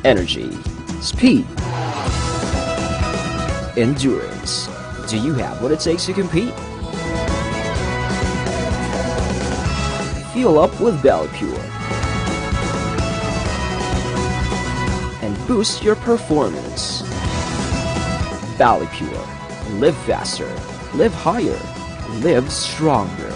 Energy, speed, endurance. Do you have what it takes to compete? Fuel up with Belly Pure and boost your performance. Belly Pure. Live faster, live higher, live stronger.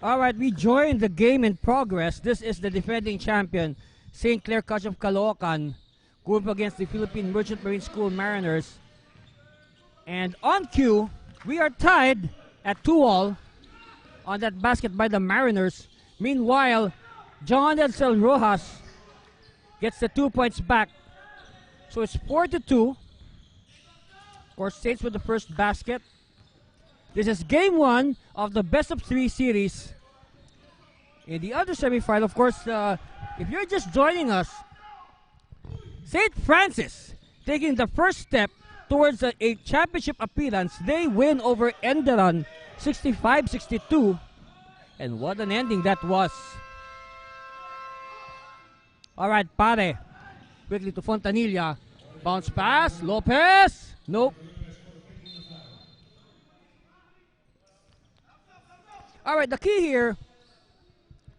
Alright, we join the game in progress. This is the defending champion, St. Clair College of Caloocan, going up against the Philippine Merchant Marine School Mariners. And on cue, we are tied at 2-all on that basket by the Mariners. Meanwhile, John Edsel Rojas gets the 2 points back. So it's 4-2. Of course, Saints with the first basket. This is game 1 of the best of 3 series. In the other semifinal, of course, if you're just joining us, St. Francis taking the first step towards a championship appearance. They win over Enderan 65-62. And what an ending that was. Alright, Pare. Quickly to Fontanilla. Bounce pass. Lopez. Nope. Alright, the key here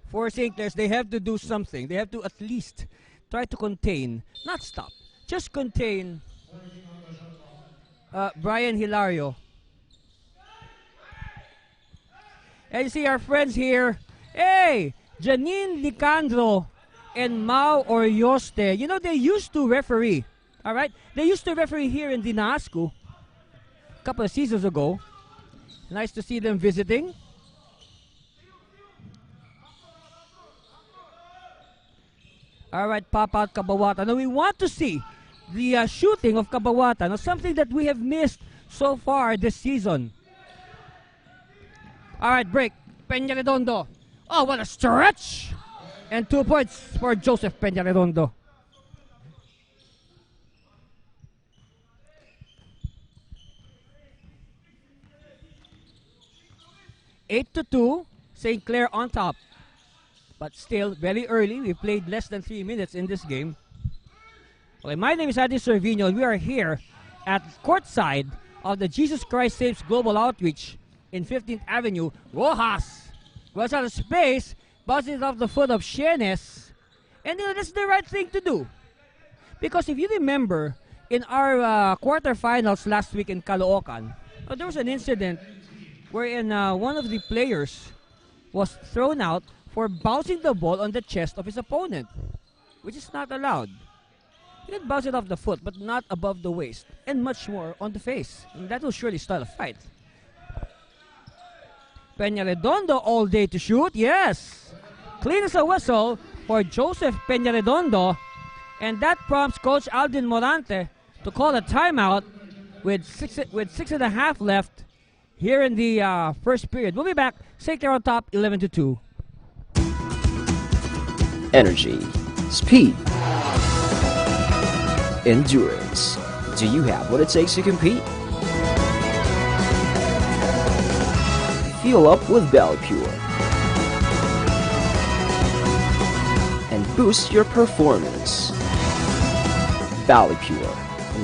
for St. Clair's, they have to do something. They have to at least try to contain, not stop, just contain Brian Hilario. And you see our friends here. Hey, Janine Licandro and Mau Orioste. You know, they used to referee. Alright? They used to referee here in Dinasco a couple of seasons ago. Nice to see them visiting. Alright, pop out Kabawata. Now we want to see the shooting of Kabawata. Now something that we have missed so far this season. Alright, break. Peñaredondo. Oh, what a stretch! And 2 points for Joseph Peñaredondo. Eight to 2. St. Clair on top. But still, very early. We played less than 3 minutes in this game. Okay, my name is Adi Servino, and we are here at courtside of the Jesus Christ Saves Global Outreach in 15th Avenue. Rojas goes out of space, bounces it off the foot of Shenes. And you know, that's the right thing to do. Because if you remember, in our quarterfinals last week in Caloocan, there was an incident wherein one of the players was thrown out for bouncing the ball on the chest of his opponent, which is not allowed. You can bounce it off the foot, but not above the waist, and much more on the face. And that will surely start a fight. Peñaredondo all day to shoot, yes! Clean as a whistle for Joseph Peñaredondo, and that prompts Coach Aldin Morante to call a timeout with 6.5 left here in the first period. We'll be back. St. Clair on top, 11-2. Energy, speed, endurance. Do you have what it takes to compete? Fuel up with Valley Pure and boost your performance. Valley Pure.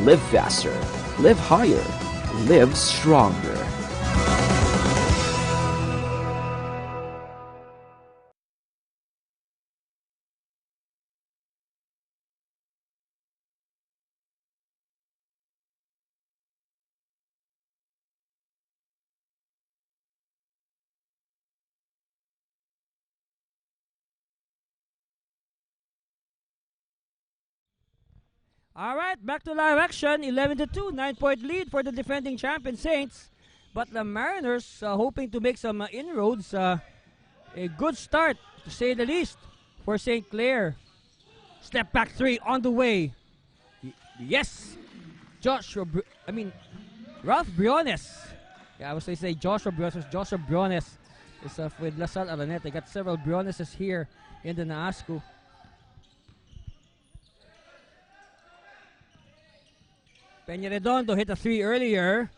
Live faster, live higher, live stronger. Alright, back to live action. 11-2, 9-point lead for the defending champion Saints. But the Mariners hoping to make some inroads. A good start, to say the least, for St. Clair. Step back three on the way. Yes! Ralph Briones. Yeah, I was going to say Joshua Briones. Joshua Briones is with La Salle Araneta. They got several Brioneses here in the Naasco. Peñaredondo hit a 3 earlier.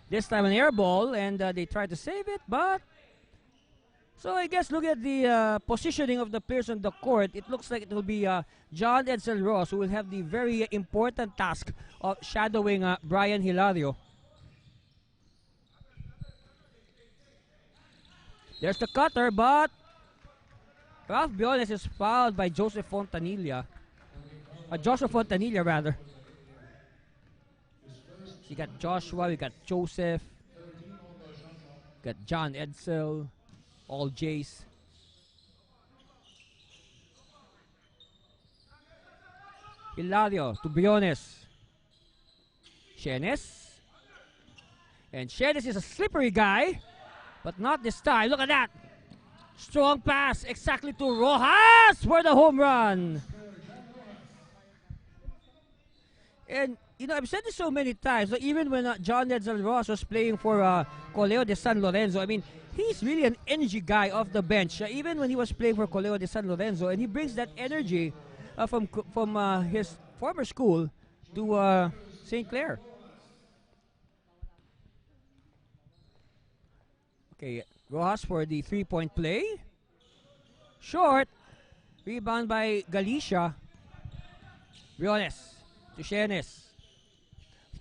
This time an air ball, and they tried to save it, but... So I guess look at the positioning of the players on the court. It looks like it will be John Edsel Ross who will have the very important task of shadowing Brian Hilario. There's the cutter, but Ralph Briones is fouled by Joseph Fontanilla. Joshua Fontanilla, rather. You got Joshua, we got Joseph, got John Edsel. All J's. Hilario to Briones. Shenes. And Shenes is a slippery guy, but not this time. Look at that. Strong pass exactly to Rojas for the home run. And, you know, I've said this so many times, so even when John Denzel Ross was playing for Coleo de San Lorenzo, I mean, he's really an energy guy off the bench. Even when he was playing for Coleo de San Lorenzo, and he brings that energy from his former school to St. Clair. Okay, Rojas for the three-point play. Short. Rebound by Galicia. Briones to Shenes.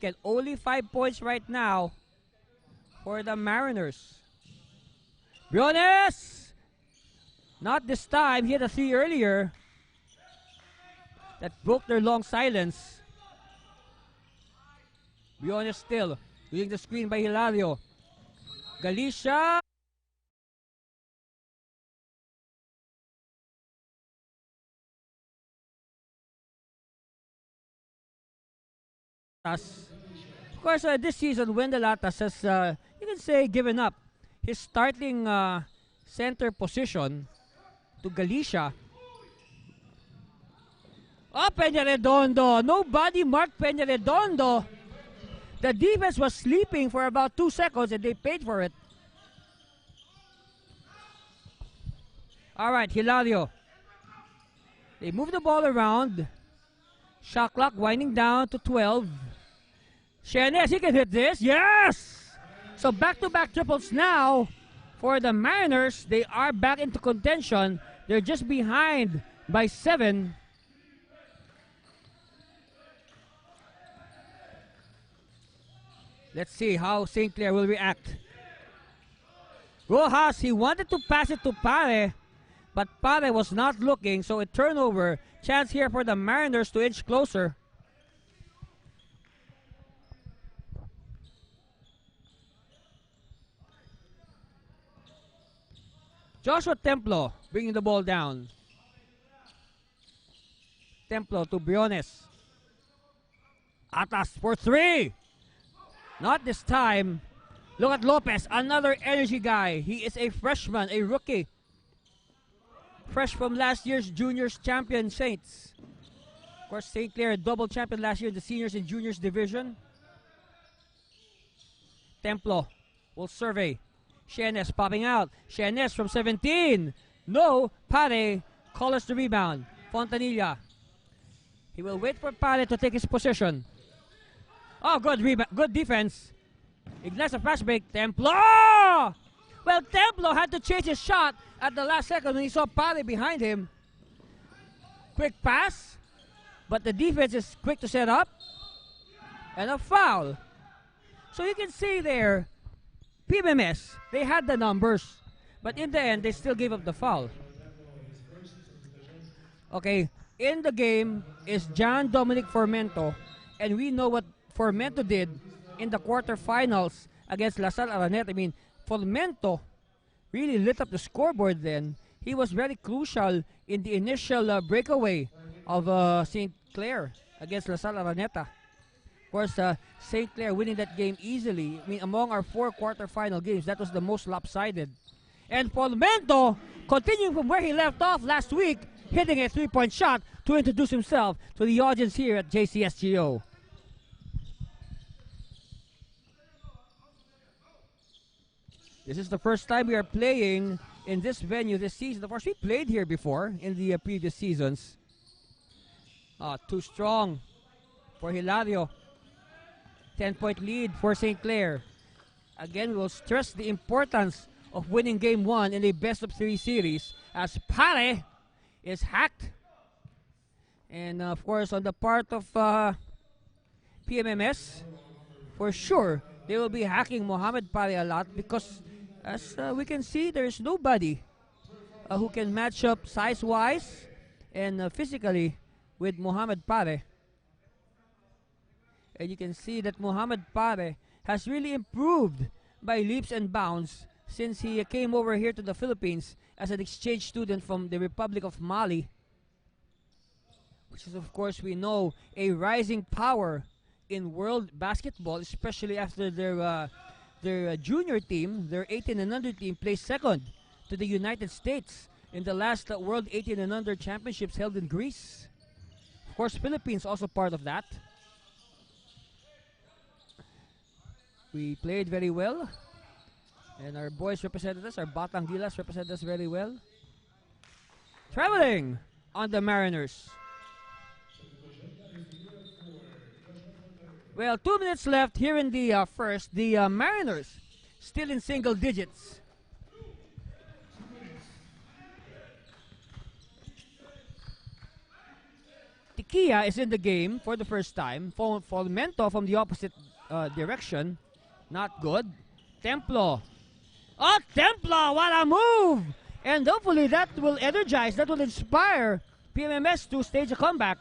Get only 5 points right now for the Mariners. Briones! Not this time. He had a 3 earlier. That broke their long silence. Briones still using the screen by Hilario. Galicia. Of course, this season, Wendelatas has, you can say, given up his starting center position to Galicia. Oh, Peñaredondo. Nobody marked Peñaredondo. The defense was sleeping for about 2 seconds and they paid for it. All right, Hilario. They move the ball around. Shot clock winding down to 12. Shenes, he can hit this. Yes! So back-to-back triples now for the Mariners. They are back into contention. They're just behind by 7. Let's see how St. Clair will react. Rojas, he wanted to pass it to Pare, but Pare was not looking, so a turnover. Chance here for the Mariners to inch closer. Joshua Templo bringing the ball down. Templo to Briones. Atas for 3. Not this time. Look at Lopez, another energy guy. He is a freshman, a rookie. Fresh from last year's juniors champion Saints. Of course, St. Clair double champion last year in the seniors and juniors division. Templo will survey. Shenes popping out. Shenes from 17. No. Pare collars the rebound. Fontanilla. He will wait for Pare to take his position. Oh, good rebound. Good defense. Ignacio fast break. Templo! Well, Templo had to change his shot at the last second when he saw Pare behind him. Quick pass. But the defense is quick to set up. And a foul. So you can see there, PMMS, they had the numbers. But in the end, they still gave up the foul. Okay, in the game is John Dominic Formento. And we know what Formento did in the quarterfinals against La Salle Araneta. I mean, Formento really lit up the scoreboard then. He was very crucial in the initial breakaway of St. Clair against La Salle Araneta. Of course, St. Clair winning that game easily. I mean, among our 4 quarterfinal games, that was the most lopsided. And Formento, continuing from where he left off last week, hitting a 3-point shot to introduce himself to the audience here at JCSGO. This is the first time we are playing in this venue this season. Of course, we played here before in the previous seasons. Too strong for Hilario. 10-point lead for St. Clair. Again, we will stress the importance of winning game 1 in a best-of-3 series as Pare is hacked. And of course, on the part of PMMS, for sure, they will be hacking Mohamed Pare a lot because as we can see, there is nobody who can match up size-wise and physically with Mohamed Pare. And you can see that Mohamed Pare has really improved by leaps and bounds since he came over here to the Philippines as an exchange student from the Republic of Mali, which is, of course, we know, a rising power in world basketball, especially after their junior team, their 18 and under team, placed second to the United States in the last World 18 and under championships held in Greece. Of course, Philippines also part of that. We played very well, and our boys represented us, our Batang Gilas represented us very well. Traveling on the Mariners. Well, 2 minutes left here in the first. The Mariners still in single digits. Tikia is in the game for the first time. Fomento from the opposite direction. Not good. Templo. Oh, Templo! What a move! And hopefully that will energize, that will inspire PMMS to stage a comeback.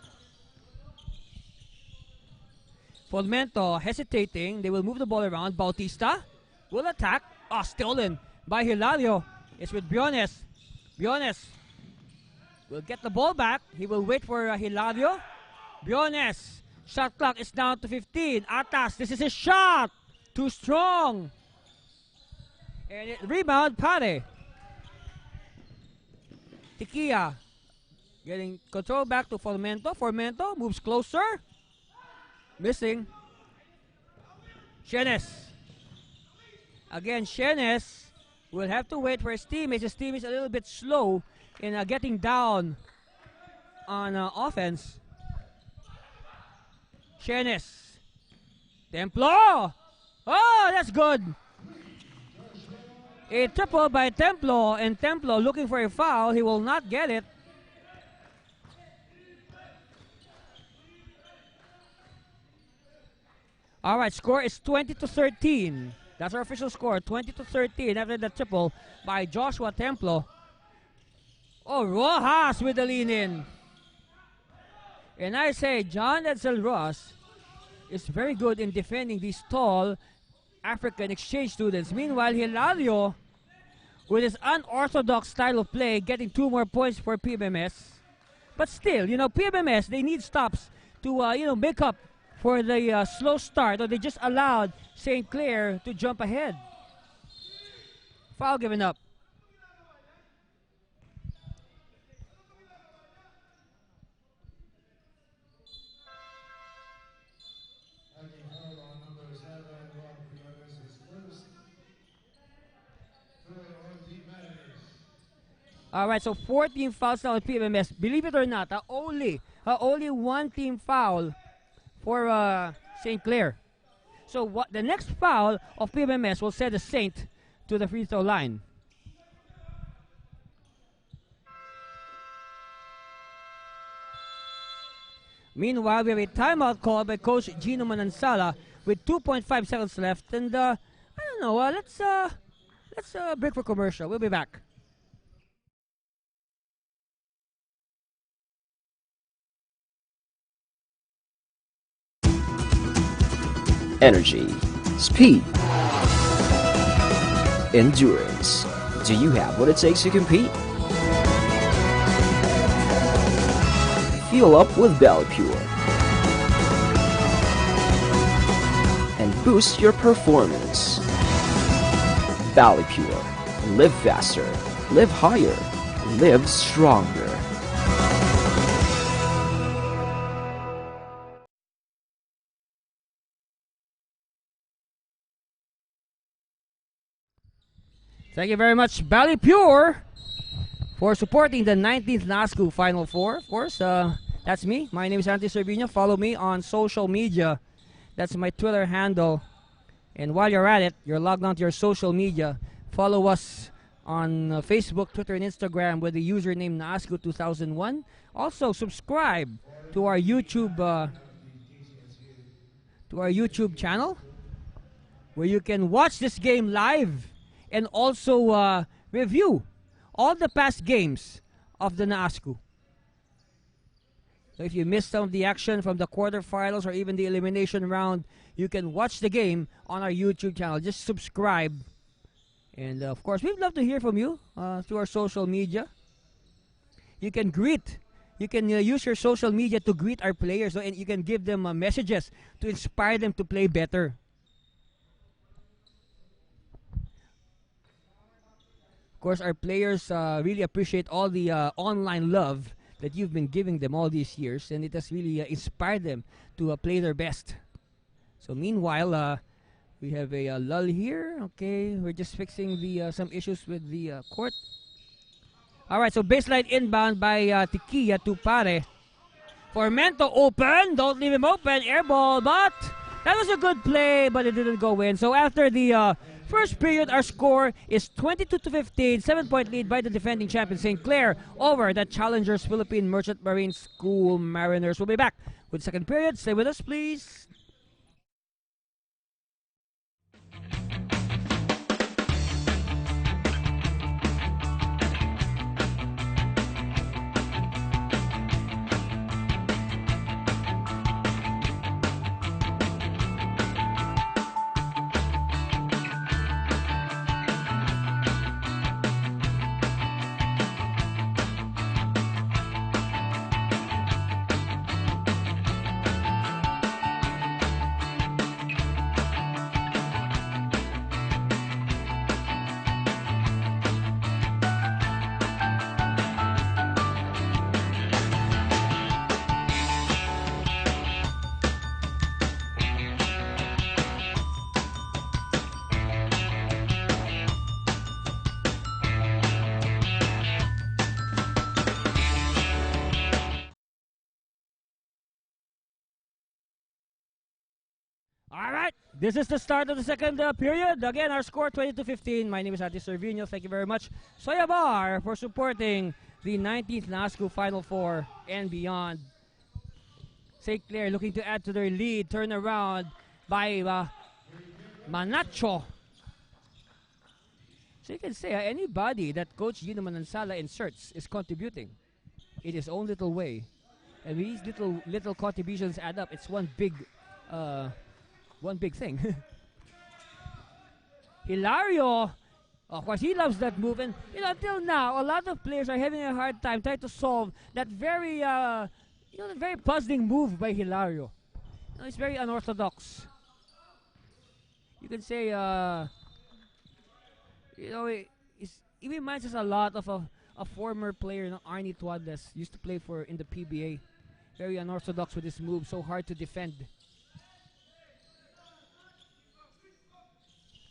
Fomento hesitating. They will move the ball around. Bautista will attack. Oh, stolen by Hilario. It's with Briones. Briones will get the ball back. He will wait for Hilario. Briones. Shot clock is down to 15. Atas, this is his shot. Too strong. And rebound, Pare. Tikia getting control back to Fomento. Fomento moves closer. Missing. Shenes. Again, Shenes will have to wait for his teammates. His team is a little bit slow in getting down on offense. Shenes. Templo. Oh, that's good. A triple by Templo, and Templo looking for a foul. He will not get it. All right, score is 20-13. That's our official score, 20-13 after the triple by Joshua Templo. Oh, Rojas with the lean in. And I say John Edsel Ross is very good in defending these tall African exchange students. Meanwhile, Hilario, with his unorthodox style of play, getting 2 more points for PMMS. But still, PMMS, they need stops to, make up for the slow start, or they just allowed St. Clair to jump ahead. Foul given up. All right, so 14 fouls now at PMMS. Believe it or not, only 1 team foul for St. Clair. So the next foul of PMMS will send the Saint to the free throw line. Meanwhile, we have a timeout call by Coach Gino Manansala with 2.5 seconds left, and I don't know. Let's break for commercial. We'll be back. Energy, speed, endurance. Do you have what it takes to compete? Fuel up with Valley Pure and boost your performance. Valley Pure. Live faster, live higher, live stronger. Thank you very much, Valley Pure, for supporting the 19th NASCU Final Four. Of course, that's me. My name is Anthony Cervino. Follow me on social media. That's my Twitter handle. And while you're at it, you're logged onto your social media. Follow us on Facebook, Twitter, and Instagram with the username NASCU2001. Also, subscribe to our YouTube channel, where you can watch this game live and also review all the past games of the NASCU. So if you missed some of the action from the quarterfinals or even the elimination round, you can watch the game on our YouTube channel. Just subscribe And of course, we'd love to hear from you through our social media. You can greet. You can use your social media to greet our players, and you can give them messages to inspire them to play better. Of course, our players really appreciate all the online love that you've been giving them all these years, and it has really inspired them to play their best. So meanwhile, we have a lull here. Okay, we're just fixing the some issues with the court. All right, so baseline inbound by Tikia to Pare. Formento open, don't leave him open, air ball, but that was a good play, but it didn't go in. So after the first period, our score is 22-15, 7-point lead by the defending champion St. Clair over the challengers Philippine Merchant Marine School Mariners. We'll be back with the second period. Stay with us, please. All right, this is the start of the second period. Again, our score 22-15. My name is Ati Servino. Thank you very much, Soya Bar, for supporting the 19th NASCO Final Four and beyond. St. Clair looking to add to their lead. Turn around by Manacho. So you can say anybody that Coach Gino Manansala inserts is contributing in his own little way. And these little contributions add up. It's one big thing. Hilario, of course, he loves that move, and until now, a lot of players are having a hard time trying to solve that very, that very puzzling move by Hilario. It's very unorthodox. You can say, it reminds us a lot of a former player, Arnie Tuadles, used to play in the PBA. Very unorthodox with his move, so hard to defend.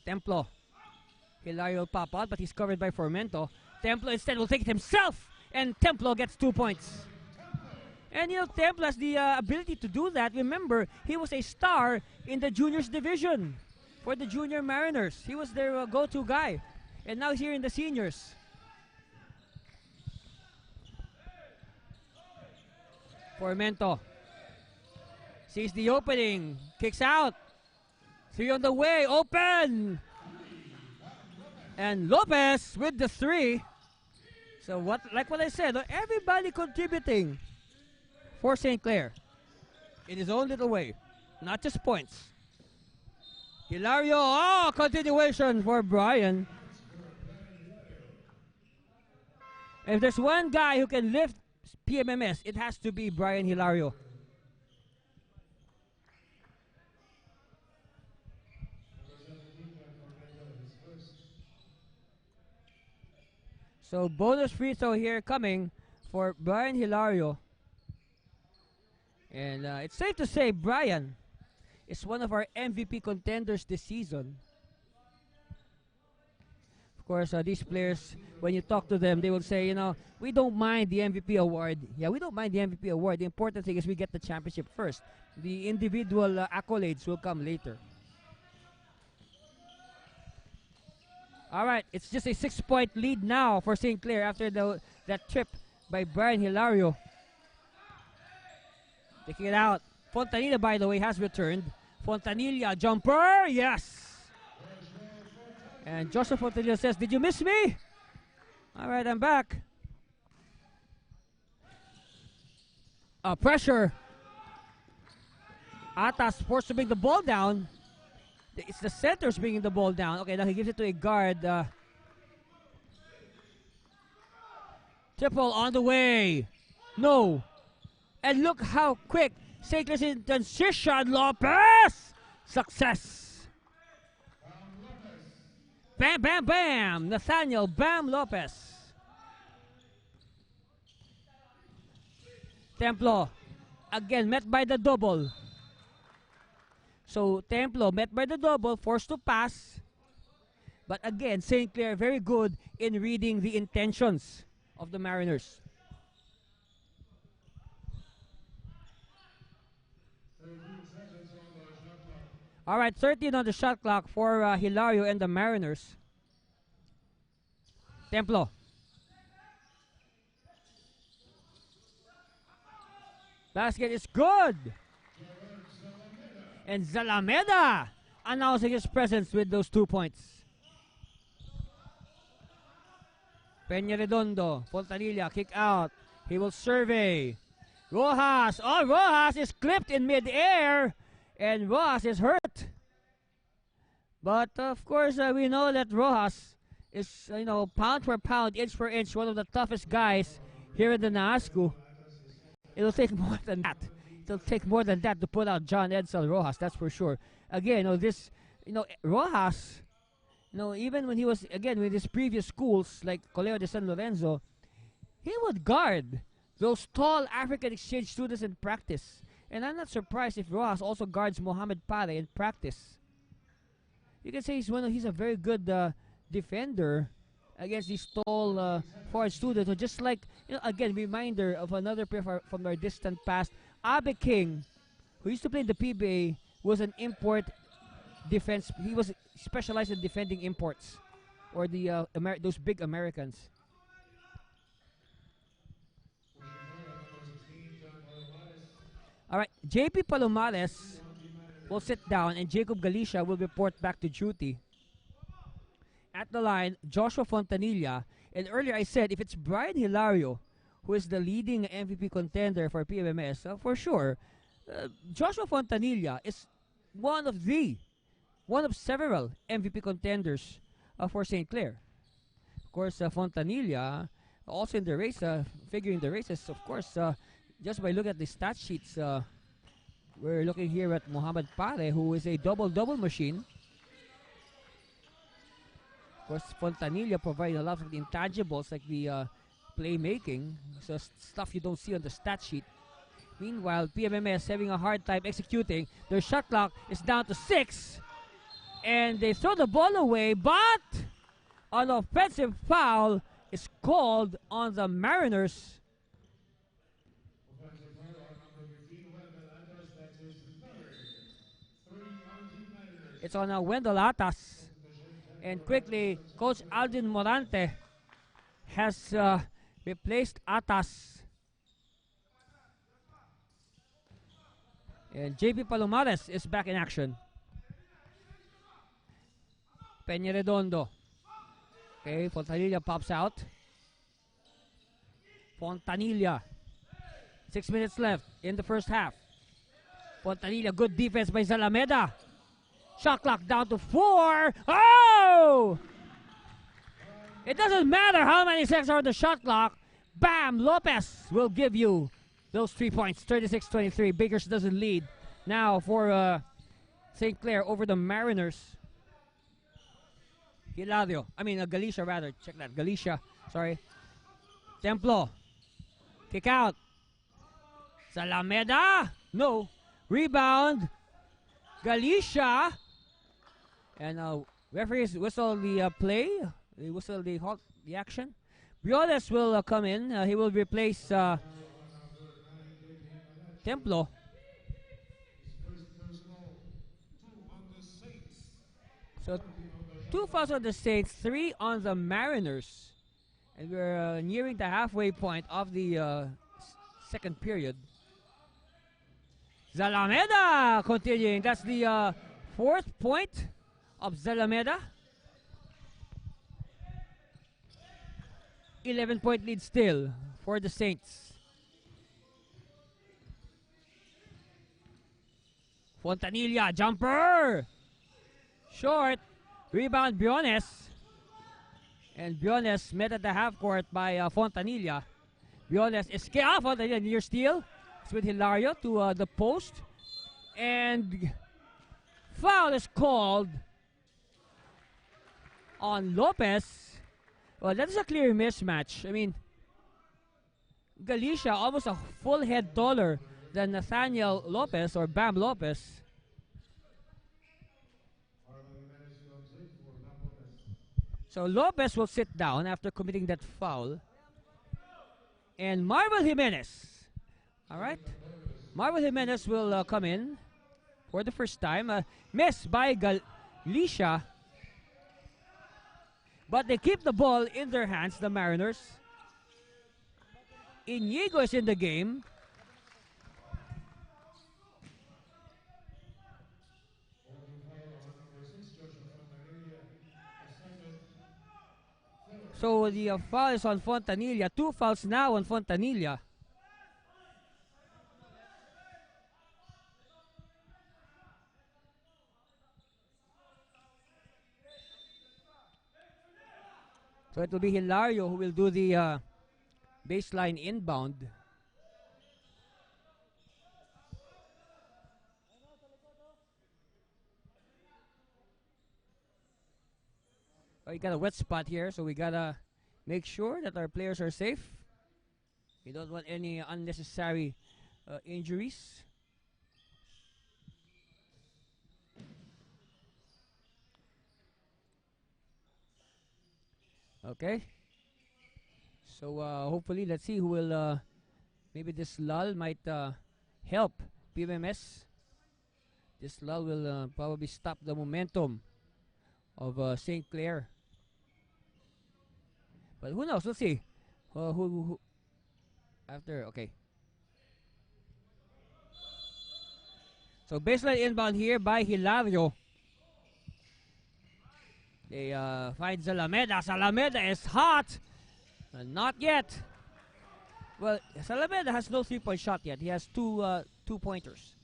Templo. Hilario will pop out, but he's covered by Formento. Templo instead will take it himself, and Templo gets 2 points. And Templo has the ability to do that. Remember, he was a star in the juniors division for the junior Mariners. He was their go-to guy, and now he's here in the seniors. Formento sees the opening, kicks out. 3 on the way, open! And Lopez with the 3. So like what I said, everybody contributing for St. Clair in his own little way, not just points. Hilario, continuation for Brian. If there's one guy who can lift PMMS, it has to be Brian Hilario. So bonus free throw here coming for Brian Hilario. And it's safe to say Brian is one of our MVP contenders this season. Of course, these players, when you talk to them, they will say, we don't mind the MVP award. Yeah, we don't mind the MVP award. The important thing is we get the championship first. The individual accolades will come later. All right, it's just a 6-point lead now for St. Clair after that trip by Brian Hilario. Taking it out. Fontanilla, by the way, has returned. Fontanilla, jumper, yes. And Joseph Fontanilla says, did you miss me? All right, I'm back. Pressure. Atas forced to bring the ball down. It's the centers bringing the ball down. Okay, now he gives it to a guard. Triple on the way. No. And look how quick St. Clair's in transition. Lopez! Success. Bam, bam, bam. Nathaniel Bam Lopez. Templo. Again, met by the double. So, Templo met by the double, forced to pass. But again, St. Clair very good in reading the intentions of the Mariners. All right, 13 on the shot clock for Hilario and the Mariners. Templo. Basket is good. And Zalameda announcing his presence with those 2 points. Peña Redondo, Fontanilla, kick out. He will survey. Rojas. Oh, Rojas is clipped in midair. And Rojas is hurt. But of course, we know that Rojas is, pound for pound, inch for inch, one of the toughest guys here in the NASCO. It'll take more than that. It'll take more than that to put out John Edsel Rojas, that's for sure. Again, Rojas, even when he was, again, with his previous schools, like Colegio de San Lorenzo, he would guard those tall African exchange students in practice. And I'm not surprised if Rojas also guards Mohamed Pare in practice. You can say he's a very good defender against these tall forward students who just like, again, reminder of another player from our distant past. Abe King, who used to play in the PBA, was an import defense. He was specialized in defending imports or the those big Americans. All right, JP Palomares will sit down and Jacob Galicia will report back to duty. At the line, Joshua Fontanilla. And earlier I said, if it's Brian Hilario, who is the leading MVP contender for PMMS, for sure, Joshua Fontanilla is one of several MVP contenders for St. Clair. Of course, Fontanilla, also in the race, figuring the races, of course, just by looking at the stat sheets, we're looking here at Mohamed Pare, who is a double-double machine. Of course, Fontanilla providing a lot of the intangibles like the playmaking, so stuff you don't see on the stat sheet. Meanwhile, PMMS having a hard time executing. Their shot clock is down to 6. And they throw the ball away, but an offensive foul is called on the Mariners. It's on Wendell Atas. And quickly, Coach Aldin Morante has replaced Atas. And JP Palomares is back in action. Peña Redondo. Okay, Fontanilla pops out. Fontanilla. 6 minutes left in the first half. Fontanilla, good defense by Zalameda. Shot clock down to 4. Oh! It doesn't matter how many seconds are on the shot clock. Bam! Lopez will give you those 3 points. 36-23. Bakers doesn't lead now for St. Clair over the Mariners. Galicia rather. Check that. Galicia. Sorry. Templo. Kick out. Zalameda. No. Rebound. Galicia. And referees whistle the play. They whistle the halt the action. Briones will come in. He will replace Templo. So 2 fouls on the Saints, 3 on the Mariners. And we're nearing the halfway point of the second period. Zalameda continuing. That's the 4th point of Zalameda. 11-point lead still for the Saints. Fontanilla, jumper! Short. Rebound, Briones. And Briones met at the half court by Fontanilla. Briones escape. Fontanilla near steal. It's with Hilario to the post. And foul is called on Lopez. Well, that is a clear mismatch. I mean, Galicia almost a full head taller than Nathaniel Lopez or Bam Lopez. So Lopez will sit down after committing that foul. And Marvel Jimenez. All right. Marvel Jimenez will come in for the first time. Missed by Galicia. But they keep the ball in their hands, the Mariners. Inigo is in the game. So the foul is on Fontanilla. 2 fouls now on Fontanilla. So it will be Hilario who will do the baseline inbound. We got a wet spot here, so we gotta make sure that our players are safe. We don't want any unnecessary injuries. Okay. So hopefully, let's see who will. Maybe this lull might help PMMS. This lull will probably stop the momentum of St. Clair. But who knows? We'll see. Who after? Okay. So baseline inbound here by Hilario. They find Zalameda. Zalameda is hot. Not yet. Well, Zalameda has no three-point shot yet. He has two pointers.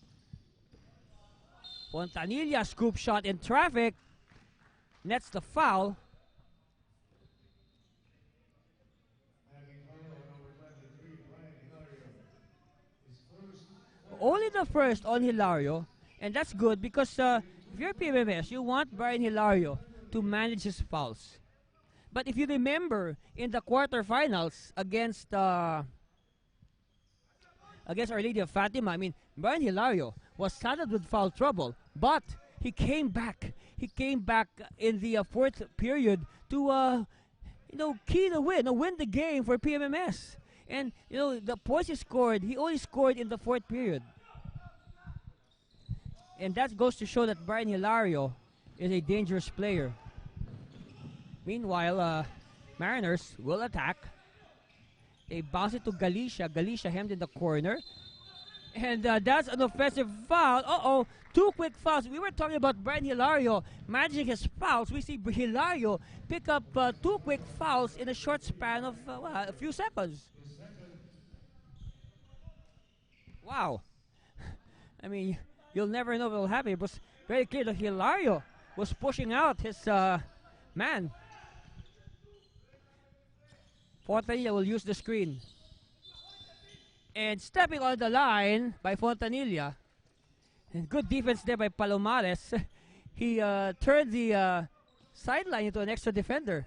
Fontanilla scoop shot in traffic. Nets the foul. Only the first on Hilario, and that's good because if you're PMMS, you want Brian Hilario to manage his fouls. But if you remember in the quarterfinals against Our Lady of Fatima, I mean, Brian Hilario was saddled with foul trouble, but he came back. He came back in the fourth period to key the win the game for PMMS. And the points he scored, he only scored in the fourth period. And that goes to show that Brian Hilario is a dangerous player. Meanwhile, Mariners will attack. They bounce it to Galicia. Galicia hemmed in the corner. And that's an offensive foul. 2 quick fouls. We were talking about Brian Hilario managing his fouls. We see Hilario pick up 2 quick fouls in a short span of a few seconds. Wow. I mean, you'll never know what will happen. It was very clear that Hilario was pushing out his man. Fontanilla will use the screen. And stepping on the line by Fontanilla. And good defense there by Palomares. He turned the sideline into an extra defender.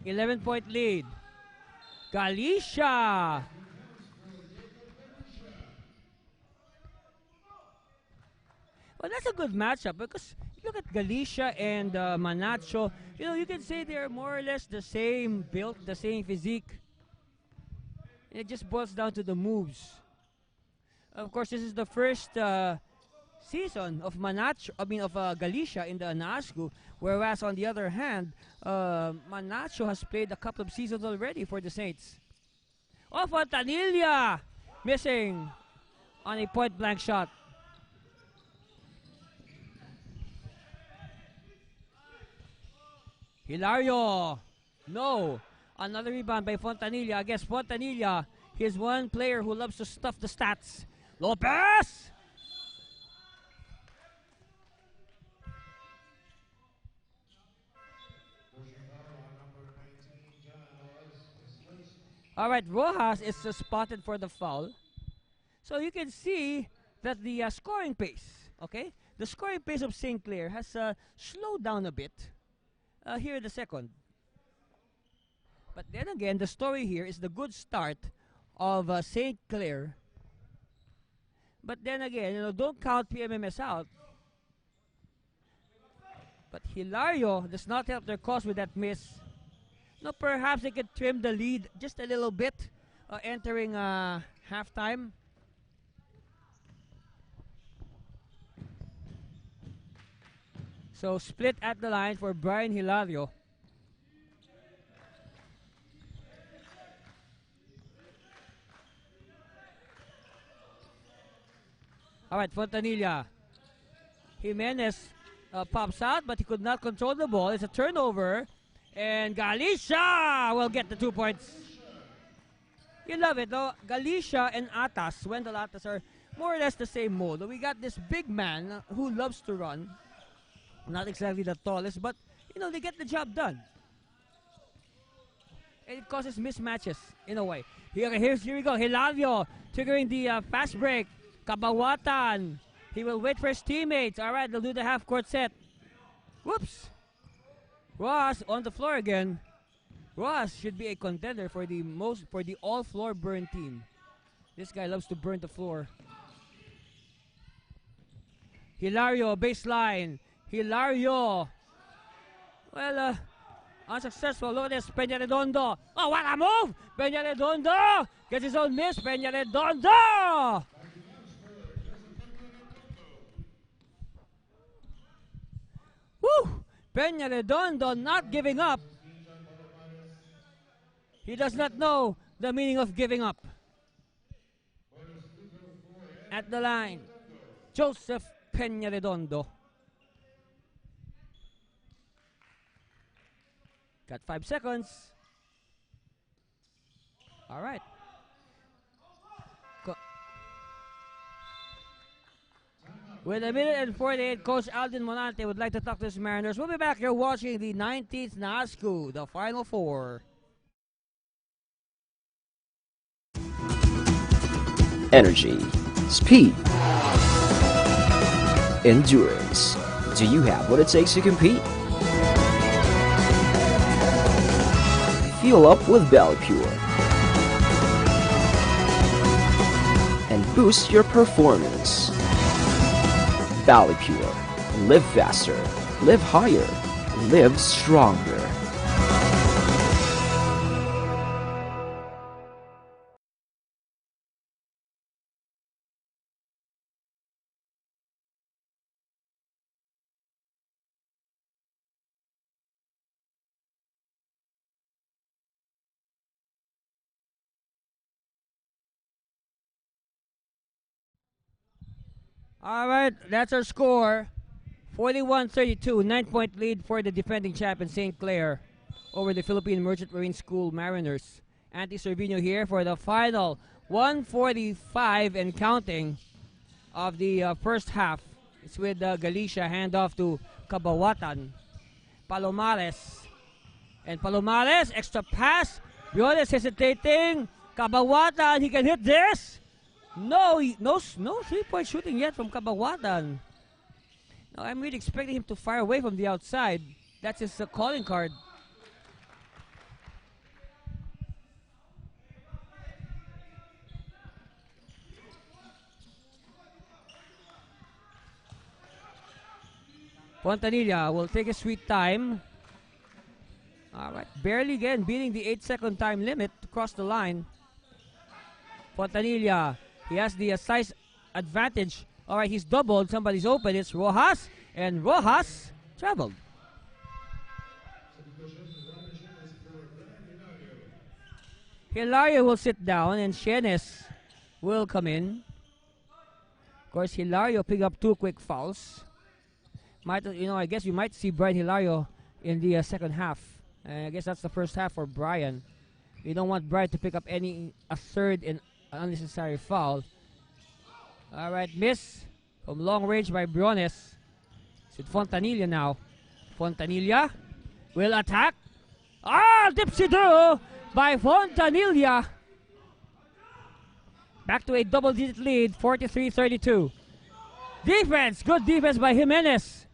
.11 lead. Galicia. Well, that's a good matchup because look at Galicia and Manacho. You can say they're more or less the same build, the same physique. It just boils down to the moves. Of course, this is the first season of Galicia in the NASGU, whereas on the other hand, Manacho has played a couple of seasons already for the Saints. Fontanilla missing on a point-blank shot. Hilario, no. Another rebound by Fontanilla. I guess Fontanilla He's one player who loves to stuff the stats. Lopez! All right, Rojas is spotted for the foul. So you can see that the scoring pace, okay? The scoring pace of St. Clair has slowed down a bit here in the second. But then again, the story here is the good start of St. Clair. But then again, don't count PMMS out. But Hilario does not help their cause with that miss. No, perhaps they could trim the lead just a little bit entering halftime. So split at the line for Brian Hilario. All right, Fontanilla. Jimenez pops out, but he could not control the ball. It's a turnover. And Galicia will get the 2 points. You love it, though. Galicia and Atas, Wendell Atas, are more or less the same mold. We got this big man who loves to run. Not exactly the tallest, but, they get the job done. And it causes mismatches, in a way. Here we go. Hilario triggering the fast break. Kabawatan. He will wait for his teammates. All right, they'll do the half-court set. Whoops. Ross on the floor again. Ross should be a contender for the all-floor burn team. This guy loves to burn the floor. Hilario, baseline. Hilario. Well, unsuccessful. Look at this. Peña Redondo. Oh, what a move! Peña Redondo gets his own miss. Peña Redondo! Woo! Peña Redondo not giving up. He does not know the meaning of giving up. At the line, Joseph Peña Redondo. Got 5 seconds. All right. With a minute and 48, Coach Alden Monante would like to talk to his Mariners. We'll be back here watching the 19th NASCU, the Final Four. Energy, speed, endurance. Do you have what it takes to compete? Fuel up with Valley Pure and boost your performance. Valley Pure. Live faster, live higher, live stronger. All right, that's our score. 41-32, 9-point lead for the defending champion St. Clair over the Philippine Merchant Marine School Mariners. Andy Cervino here for the final 145 and counting of the first half. It's with Galicia, handoff to Kabawatan. Palomares. And Palomares, extra pass. Briones hesitating. Kabawatan, he can hit this. No 3-point shooting yet from Kabawatan. Now, I'm really expecting him to fire away from the outside. That's his calling card. Fontanilla will take a sweet time. All right, barely again beating the 8-second time limit to cross the line. Fontanilla, he has the size advantage. All right, he's doubled. Somebody's open. It's Rojas, and Rojas traveled. Hilario will sit down, and Shenes will come in. Of course, Hilario picked up 2 quick fouls. I guess you might see Brian Hilario in the second half. I guess that's the first half for Brian. We don't want Bright to pick up a third and unnecessary foul. All right, miss from long range by Briones. It's with Fontanilla now. Fontanilla will attack. Dipsy-do by Fontanilla. Back to a double-digit lead, 43-32. Defense, good defense by Jimenez.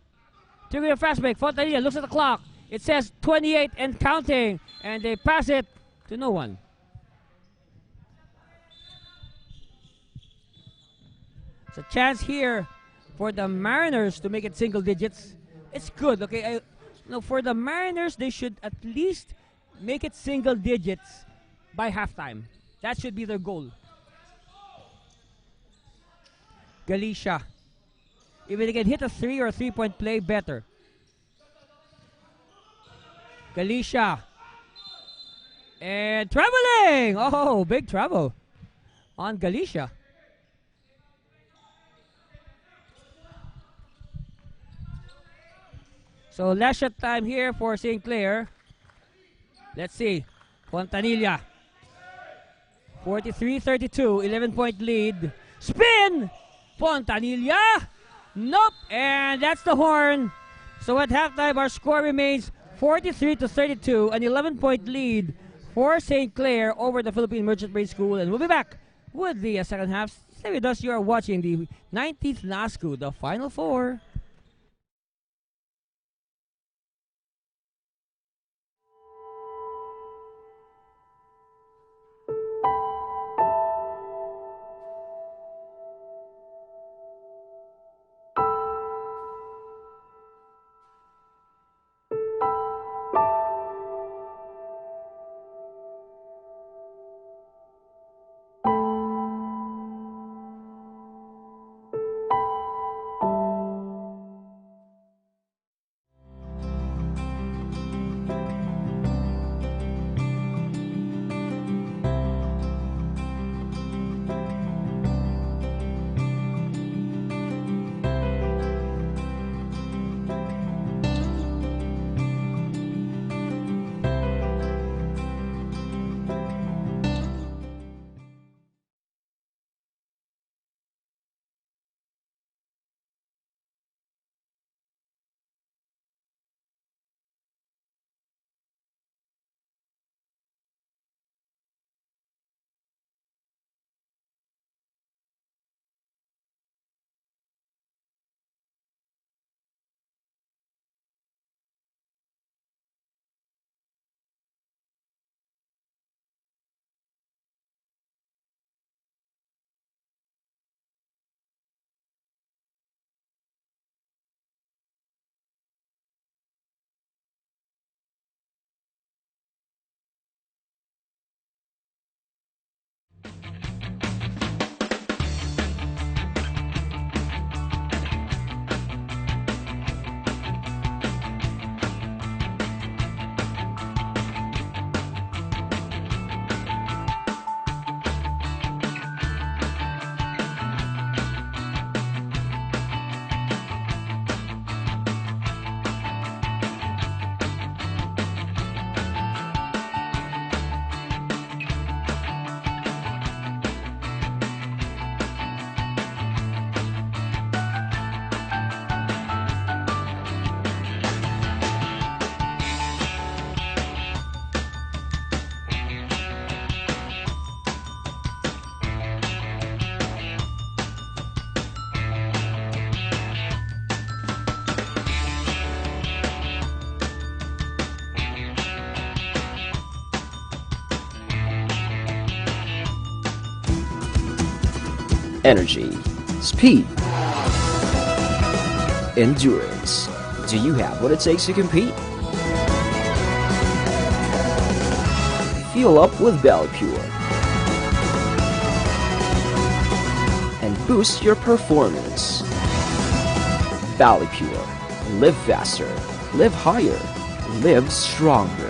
Taking a fast break, Fontanilla looks at the clock. It says 28 and counting, and they pass it to no one. It's a chance here for the Mariners to make it single digits. It's good, okay? For the Mariners, they should at least make it single digits by halftime. That should be their goal. Galicia. If they can hit a 3 or 3-point play, better. Galicia. And traveling! Oh, big travel on Galicia. So last shot time here for St. Clair. Let's see. Fontanilla. 43-32, 11-point lead. Spin! Fontanilla! Nope! And that's the horn. So at halftime, our score remains 43-32, an 11-point lead for St. Clair over the Philippine Merchant Marine School. And we'll be back with the second half. Stay with us. You are watching the 19th NASCU, the Final Four. Energy, speed, endurance. Do you have what it takes to compete? Fuel up with Pure and boost your performance. Pure. Live faster, live higher, live stronger.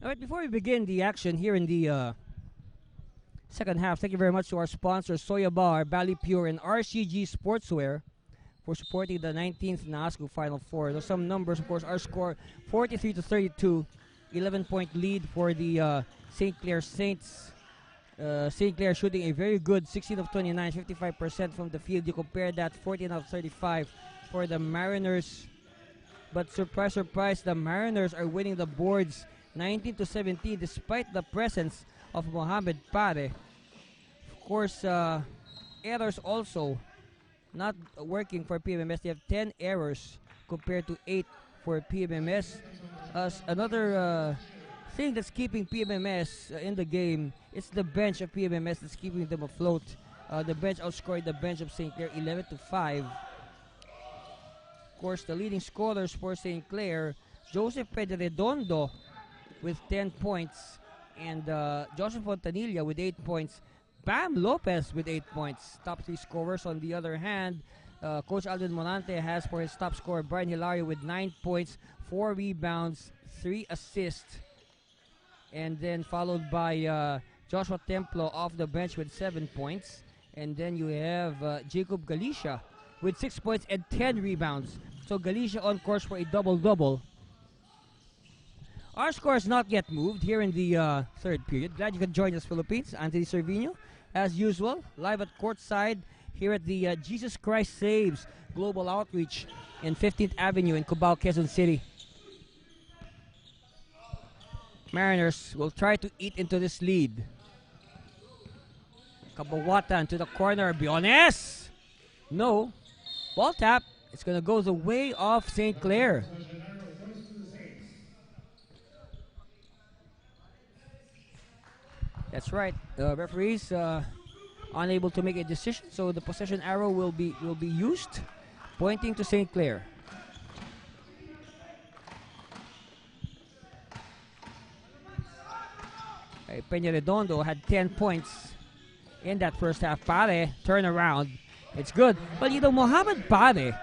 All right, before we begin the action here in the second half, thank you very much to our sponsors, Soya Bar, Bali Pure, and RCG Sportswear for supporting the 19th NASCO Final Four. There's some numbers, of course. Our score, 43-32, 11-point lead for the St. Clair Saints. St. Clair shooting a very good 16 of 29, 55% from the field. You compare that 14 of 35 for the Mariners. But surprise, surprise, the Mariners are winning the boards 19-17 despite the presence of Mohamed Pare. Of course, errors also not working for PMMS. They have 10 errors compared to 8 for PMMS. As another thing that's keeping PMMS in the game, it's the bench of PMMS that's keeping them afloat. The bench outscored the bench of St. Clair 11-5. Of course, the leading scorers for St. Clair, Joseph Pedredondo with 10 points, and Joseph Fontanilla with 8 points. Bam Lopez with 8 points. Top 3 scorers. On the other hand, Coach Alvin Monante has for his top scorer Brian Hilario with 9 points, 4 rebounds, 3 assists. And then followed by Joshua Templo off the bench with 7 points. And then you have Jacob Galicia with 6 points and 10 rebounds. So Galicia on course for a double-double. Our score has not yet moved here in the third period. Glad you could join us, Philippines. Anthony Cervino, as usual, live at courtside here at the Jesus Christ Saves Global Outreach in 15th Avenue in Cubao, Quezon City. Mariners will try to eat into this lead. Kabawatan to the corner. Biones! No. Ball tap. It's going to go the way of St. Clair. That's right. Referees unable to make a decision, so the possession arrow will be used, pointing to St. Clair. Peña Redondo had 10 points in that first half. Pare, turn around. It's good. But you know, Mohamed Pare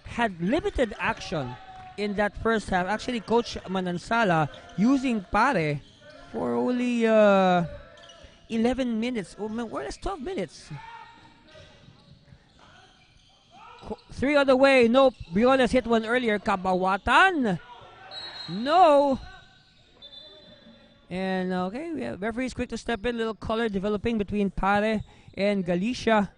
had limited action in that first half. Actually, Coach Manansala using Pare for only 11 minutes, or more or less 12 minutes. 3 on the way. Nope. Briones hit one earlier. Kabawatan. No. And okay, we have referees quick to step in. Little color developing between Pare and Galicia.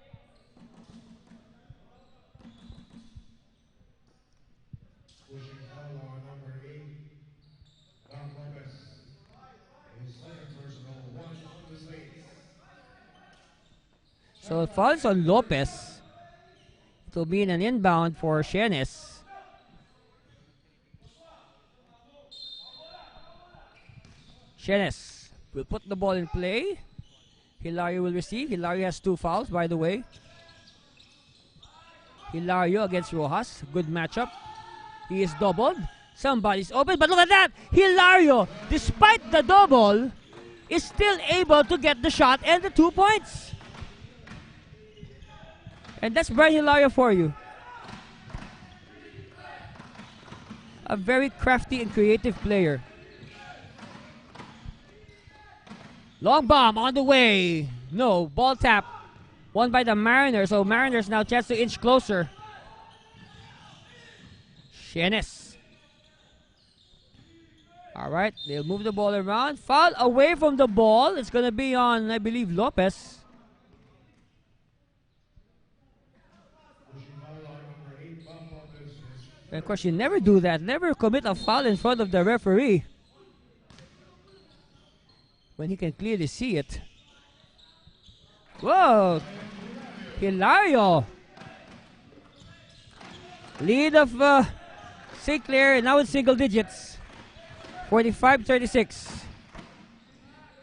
So it falls on Lopez. It will be in an inbound for Shenes. Shenes will put the ball in play. Hilario will receive. Hilario has 2 fouls, by the way. Hilario against Rojas. Good matchup. He is doubled. Somebody's open, but look at that! Hilario, despite the double, is still able to get the shot and the 2 points. And that's Brian Hilario for you. A very crafty and creative player. Long bomb on the way. No, ball tap. Won by the Mariners. So Mariners now chance to inch closer. Shenes. Alright, they'll move the ball around. Foul away from the ball. It's going to be on, I believe, Lopez. And of course, you never do that. Never commit a foul in front of the referee when he can clearly see it. Whoa! Hilario! Lead of St. Clair, now in single digits. 45-36.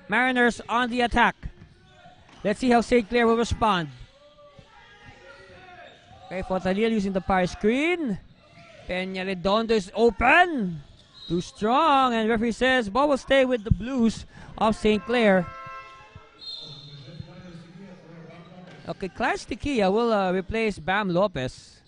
Mariners on the attack. Let's see how St. Clair will respond. Okay, Fontanilla using the power screen. Peña Redondo is open. Too strong. And referee says ball will stay with the Blues of St. Clair. Okay, Clarence Tiquia will replace Bam Lopez.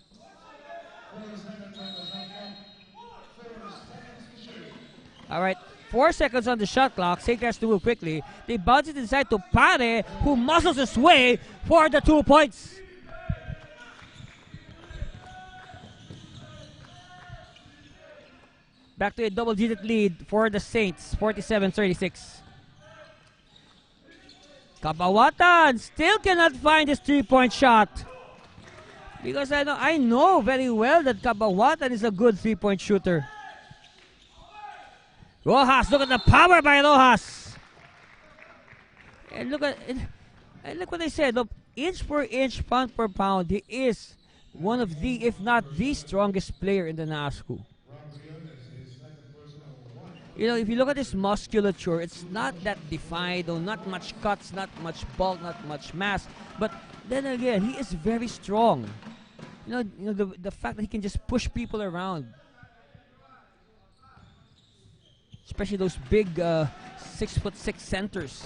Alright, 4 seconds on the shot clock. St. Clair has to move quickly. They bounce it inside to Pare, who muscles his way for the 2 points. Back to a double-digit lead for the Saints, 47-36. Kabawatan still cannot find his 3-point shot. Because I know very well that Kabawatan is a good 3-point shooter. Rojas, look at the power by Rojas. And look what I said. Look, inch per inch, pound per pound, he is one of the, if not the strongest player in the NASCU. You know, if you look at his musculature, it's not that defined, or not much cuts, not much bulk, not much mass. But then again, he is very strong. You know the fact that he can just push people around. Especially those big 6'6" centers.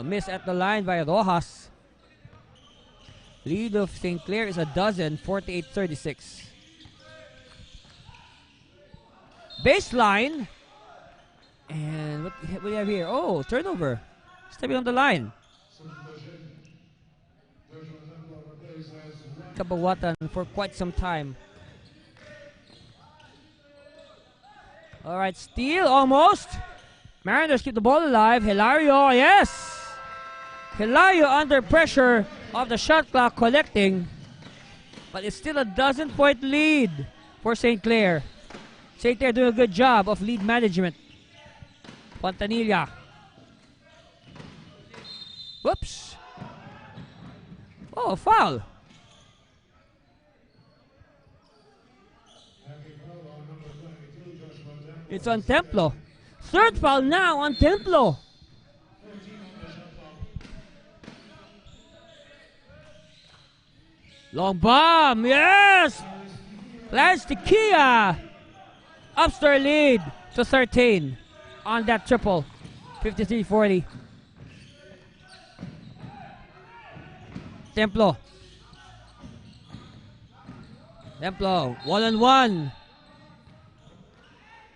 Miss at the line by Rojas. Lead of St. Clair is a dozen, 48-36. Baseline. And what do we have here? Oh, turnover. Stepping on the line. Kabawatan for quite some time. Alright, steal almost. Mariners keep the ball alive. Hilario, yes! Hilario under pressure of the shot clock collecting. But it's still a dozen-point lead for St. Clair. St. Clair doing a good job of lead management. Fontanilla. Whoops. Oh, foul. It's on Templo. Third foul now on Templo. Long bomb, yes! Clarence Tequila ups their lead to 13 on that triple. 53-40. Templo. Templo, 1-on-1.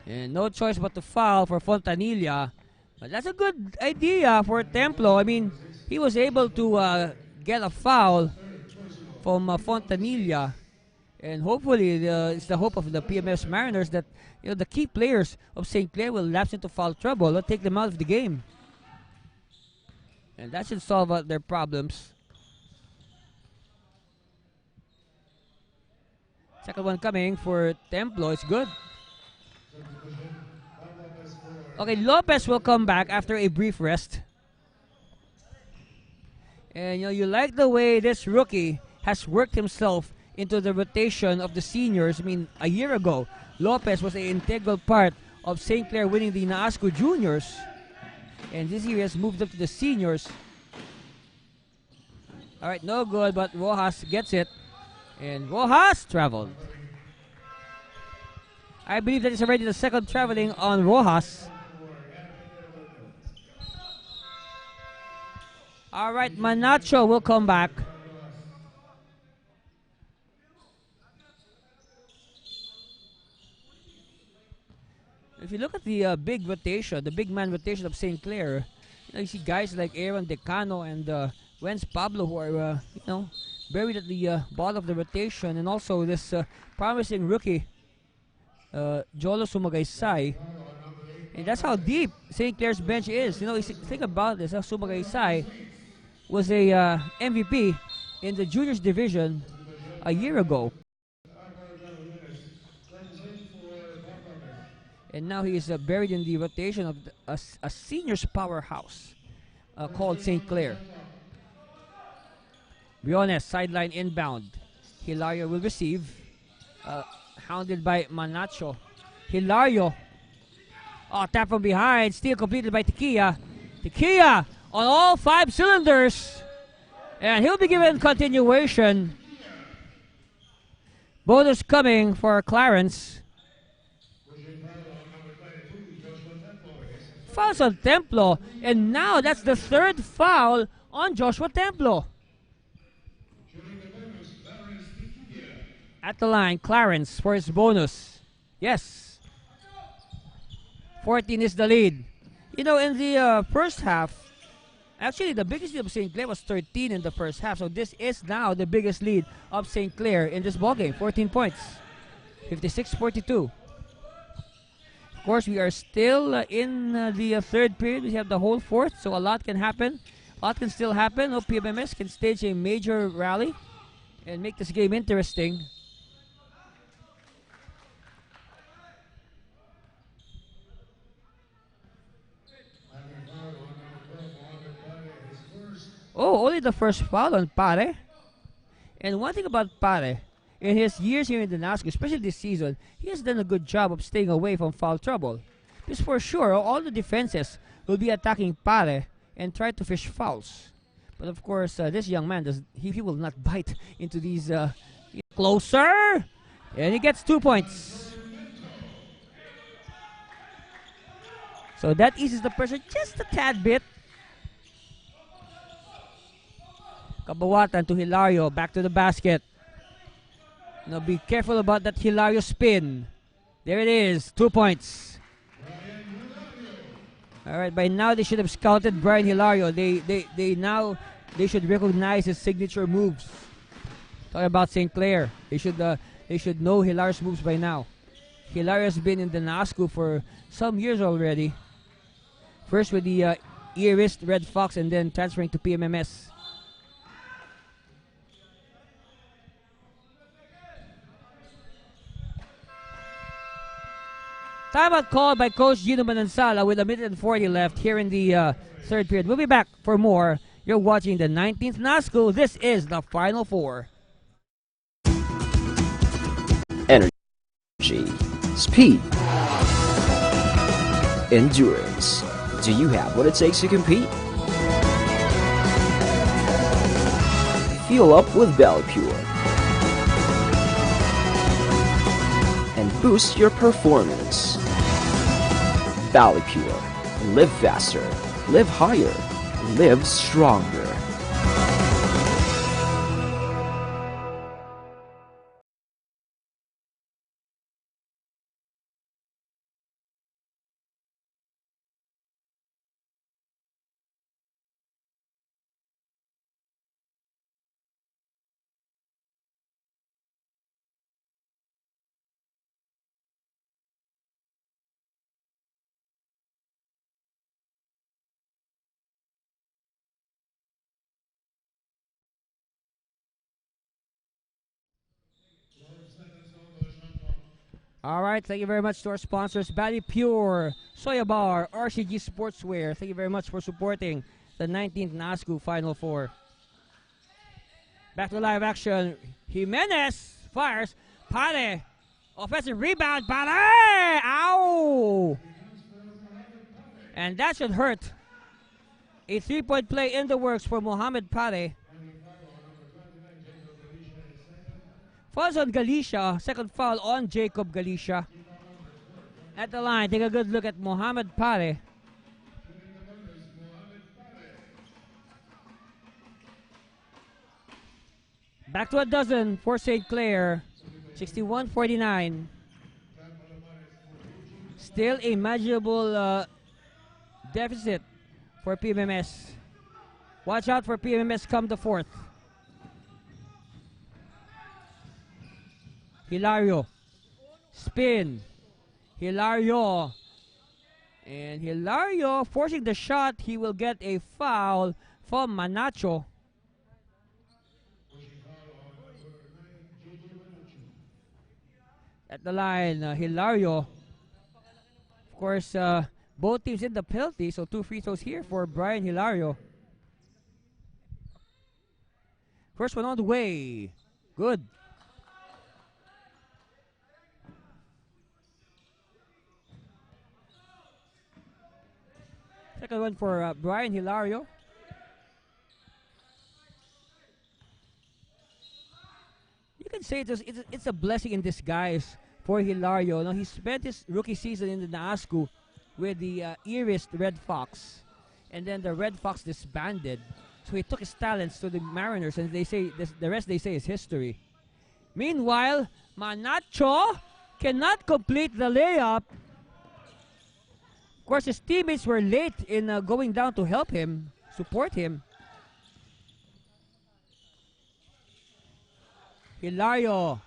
And no choice but to foul for Fontanilla. But that's a good idea for Templo. I mean, he was able to get a foul from Fontanilla. And hopefully, it's the hope of the PMMS Mariners that the key players of St. Clair will lapse into foul trouble or take them out of the game. And that should solve their problems. Second one coming for Templo. It's good. Okay, Lopez will come back after a brief rest. And you like the way this rookie has worked himself into the rotation of the seniors. I mean, a year ago, Lopez was an integral part of St. Clair winning the NASCU Juniors. And this year has moved up to the seniors. Alright, no good, but Rojas gets it. And Rojas traveled. I believe that is already the second traveling on Rojas. Alright, Manacho will come back. If you look at the big rotation, the big man rotation of St. Clair, you see guys like Aaron Decano and Wenz Pablo who are, buried at the bottom of the rotation, and also this promising rookie, Jolo Sumagaysay. And that's how deep St. Clair's bench is. Think about this. Sumagaysay was a MVP in the juniors division a year ago. And now he is buried in the rotation of a seniors powerhouse called St. Clair. Briones, sideline inbound. Hilario will receive. Hounded by Manacho. Hilario. Oh, tap from behind. Steal completed by Tequila. Tequila on all 5 cylinders. And he'll be given continuation. Bonus coming for Clarence. Fouls on Templo. And now that's the third foul on Joshua Templo. At the line, Clarence for his bonus. Yes. 14 is the lead. You know, in the first half, actually the biggest lead of St. Clair was 13 in the first half. So this is now the biggest lead of St. Clair in this ballgame. 14 points. 56-42. Of course, we are still in the third period. We have the whole fourth, so a lot can happen. A lot can still happen. Hope PMMS can stage a major rally and make this game interesting. Oh, only the first foul on Pare. And one thing about Pare, in his years here in the NASCO, especially this season, he has done a good job of staying away from foul trouble. Because for sure, all the defenses will be attacking Pare and try to fish fouls. But of course, this young man, he will not bite into these... closer! And he gets 2 points. So that eases the pressure just a tad bit. Kabawatan to Hilario, back to the basket. Now be careful about that Hilario spin. There it is, 2 points. Alright, by now they should have scouted Brian Hilario. They should recognize his signature moves. Talking about St. Clair. They should know Hilario's moves by now. Hilario has been in the NASCO for some years already. First with the Earist Red Fox and then transferring to PMMS. Timeout called by Coach Gino Manansala with a minute and 40 left here in the third period. We'll be back for more. You're watching the 19th NASCO. This is the Final Four. Energy, speed, endurance. Do you have what it takes to compete? Fuel up with Valley Pure and boost your performance. Valley Pure. Live faster, live higher, live stronger. All right, thank you very much to our sponsors, Valley Pure, Soya Bar, RCG Sportswear. Thank you very much for supporting the 19th NASCO Final Four. Back to live action. Jimenez fires. Pare. Offensive rebound. Pare. Ow. And that should hurt. A 3-point play in the works for Mohamed Pare. Fouls on Galicia. Second foul on Jacob Galicia. At the line, take a good look at Mohamed Pare. Back to a dozen for St. Clair. 61-49. Still a manageable deficit for PMMS. Watch out for PMMS come the fourth. Hilario. Spin. Hilario. And Hilario forcing the shot. He will get a foul from Manacho. At the line, Hilario. Of course, both teams in the penalty, so 2 free throws here for Brian Hilario. First one on the way. Good. Second one for Brian Hilario. You can say it's a blessing in disguise for Hilario. Now, he spent his rookie season in the NASCO with the Earist Red Fox. And then the Red Fox disbanded. So he took his talents to the Mariners, and they say the rest they say is history. Meanwhile, Manacho cannot complete the layup. Of course, his teammates were late in going down to help him, support him. Hilario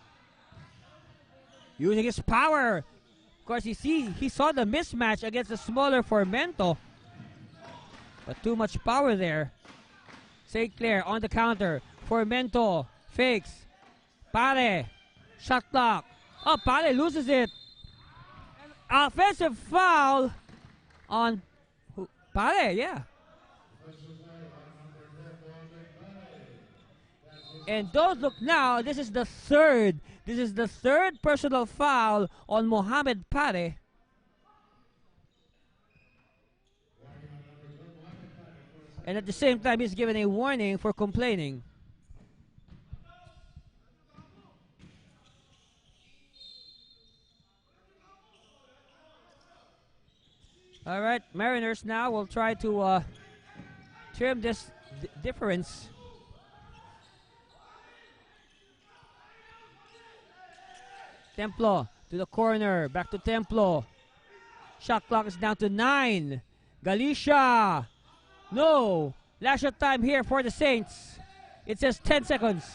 using his power. Of course, he saw the mismatch against the smaller Formento. But too much power there. St. Clair on the counter. Formento fakes. Pare. Shot clock. Oh, Pare loses it. Offensive foul on Pare, yeah. And don't look now, this is the third. This is the third personal foul on Mohamed Pare. And at the same time, he's given a warning for complaining. All right, Mariners now will try to trim this difference. Templo to the corner, back to Templo. Shot clock is down to 9. Galicia. No. Last shot time here for the Saints. It says 10 seconds.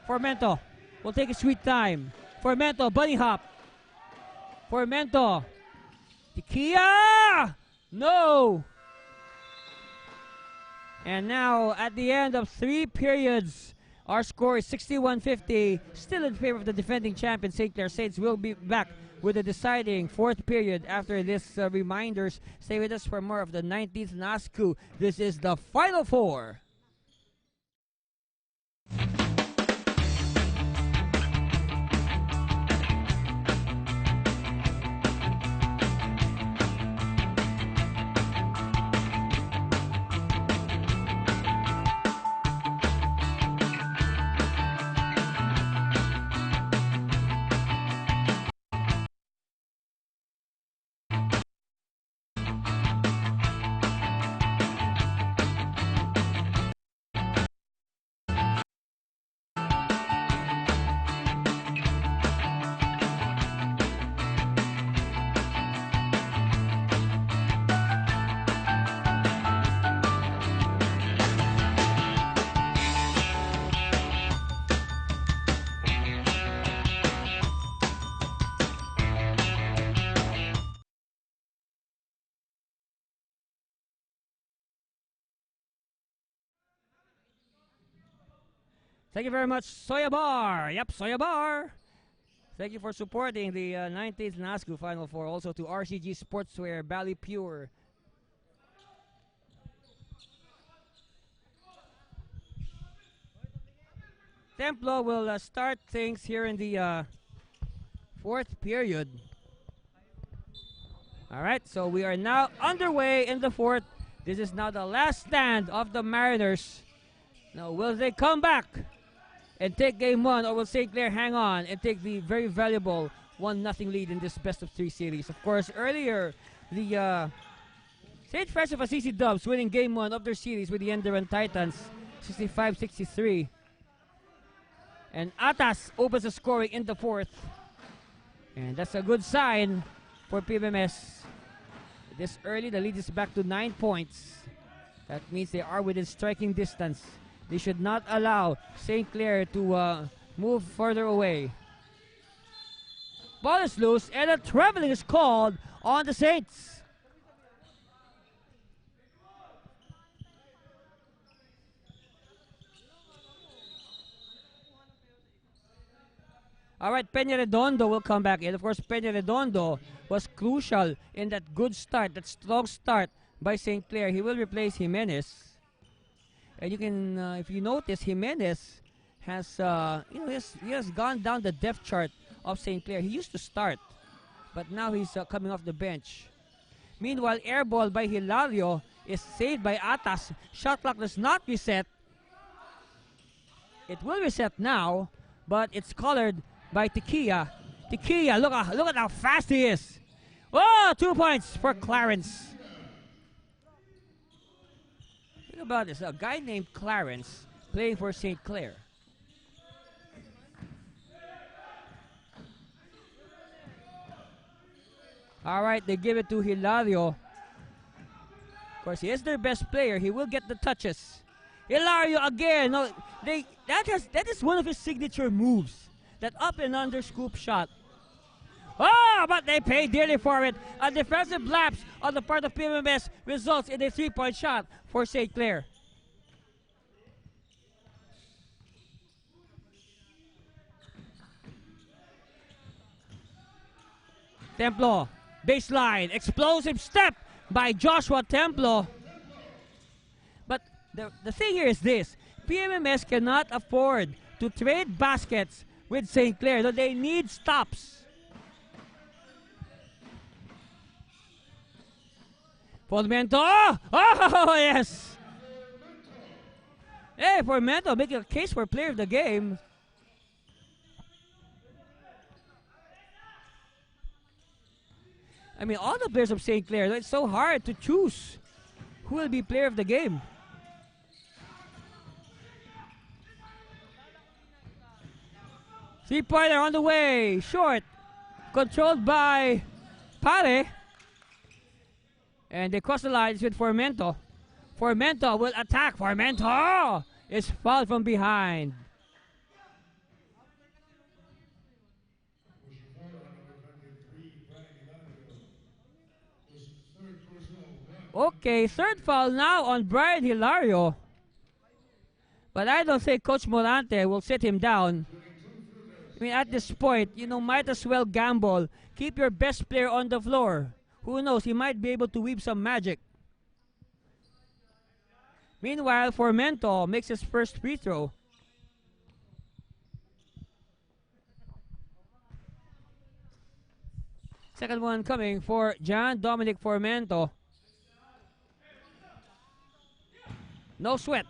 Formento will take a sweet time. Formento, bunny hop. Formento. Tikia! No. And now at the end of 3 periods, our score is 61-50. Still in favor of the defending champion, St. Clair Saints. Will be back with the deciding 4th period after this reminders. Stay with us for more of the 19th NASCU. This is the Final Four. Thank you very much, Soya Bar. Yep, Soya Bar. Thank you for supporting the 19th NASCU Final Four. Also to RCG Sportswear, Bally Pure. Templo will start things here in the 4th period. Alright, so we are now underway in the 4th. This is now the last stand of the Mariners. Now, will they come back and take game 1, or will St. Clair hang on and take the very valuable 1-0 lead in this best-of-3 series? Of course, earlier, the St. Francis of Assisi Dubs winning game 1 of their series with the Enderan Titans, 65-63. And Atas opens the scoring in the 4th. And that's a good sign for PMMS. This early, the lead is back to 9 points. That means they are within striking distance. They should not allow St. Clair to move further away. Ball is loose and a traveling is called on the Saints. All right, Peña Redondo will come back in. Of course, Peña Redondo was crucial in that good start, that strong start by St. Clair. He will replace Jimenez. And you can, if you notice, Jimenez has, he has gone down the depth chart of St. Clair. He used to start, but now he's coming off the bench. Meanwhile, air ball by Hilario is saved by Atas. Shot clock does not reset. It will reset now, but it's colored by Tikia. Tikia, look at how fast he is. Oh, 2 points for Clarence. Think about this, a guy named Clarence playing for St. Clair. Alright, they give it to Hilario. Of course, he is their best player. He will get the touches. Hilario again. No, that is one of his signature moves. That up and under scoop shot. Oh, but they pay dearly for it. A defensive lapse on the part of PMMS results in a 3-point shot for St. Clair. Templo, baseline, explosive step by Joshua Templo. But the thing here is this. PMMS cannot afford to trade baskets with St. Clair. So they need stops. Formento. Oh, yes. Hey, Formento making a case for player of the game. I mean, all the players of St. Clair, it's so hard to choose who will be player of the game. Three-pointer on the way. Short. Controlled by Pare. And they cross the lines with Formento. Formento will attack. Formento is fouled from behind. Okay, third foul now on Brian Hilario. But I don't think Coach Morante will sit him down. I mean, at this point, you know, might as well gamble. Keep your best player on the floor. Who knows, he might be able to weave some magic. Meanwhile, Formento makes his first free throw. Second one coming for John Dominic Formento. No sweat.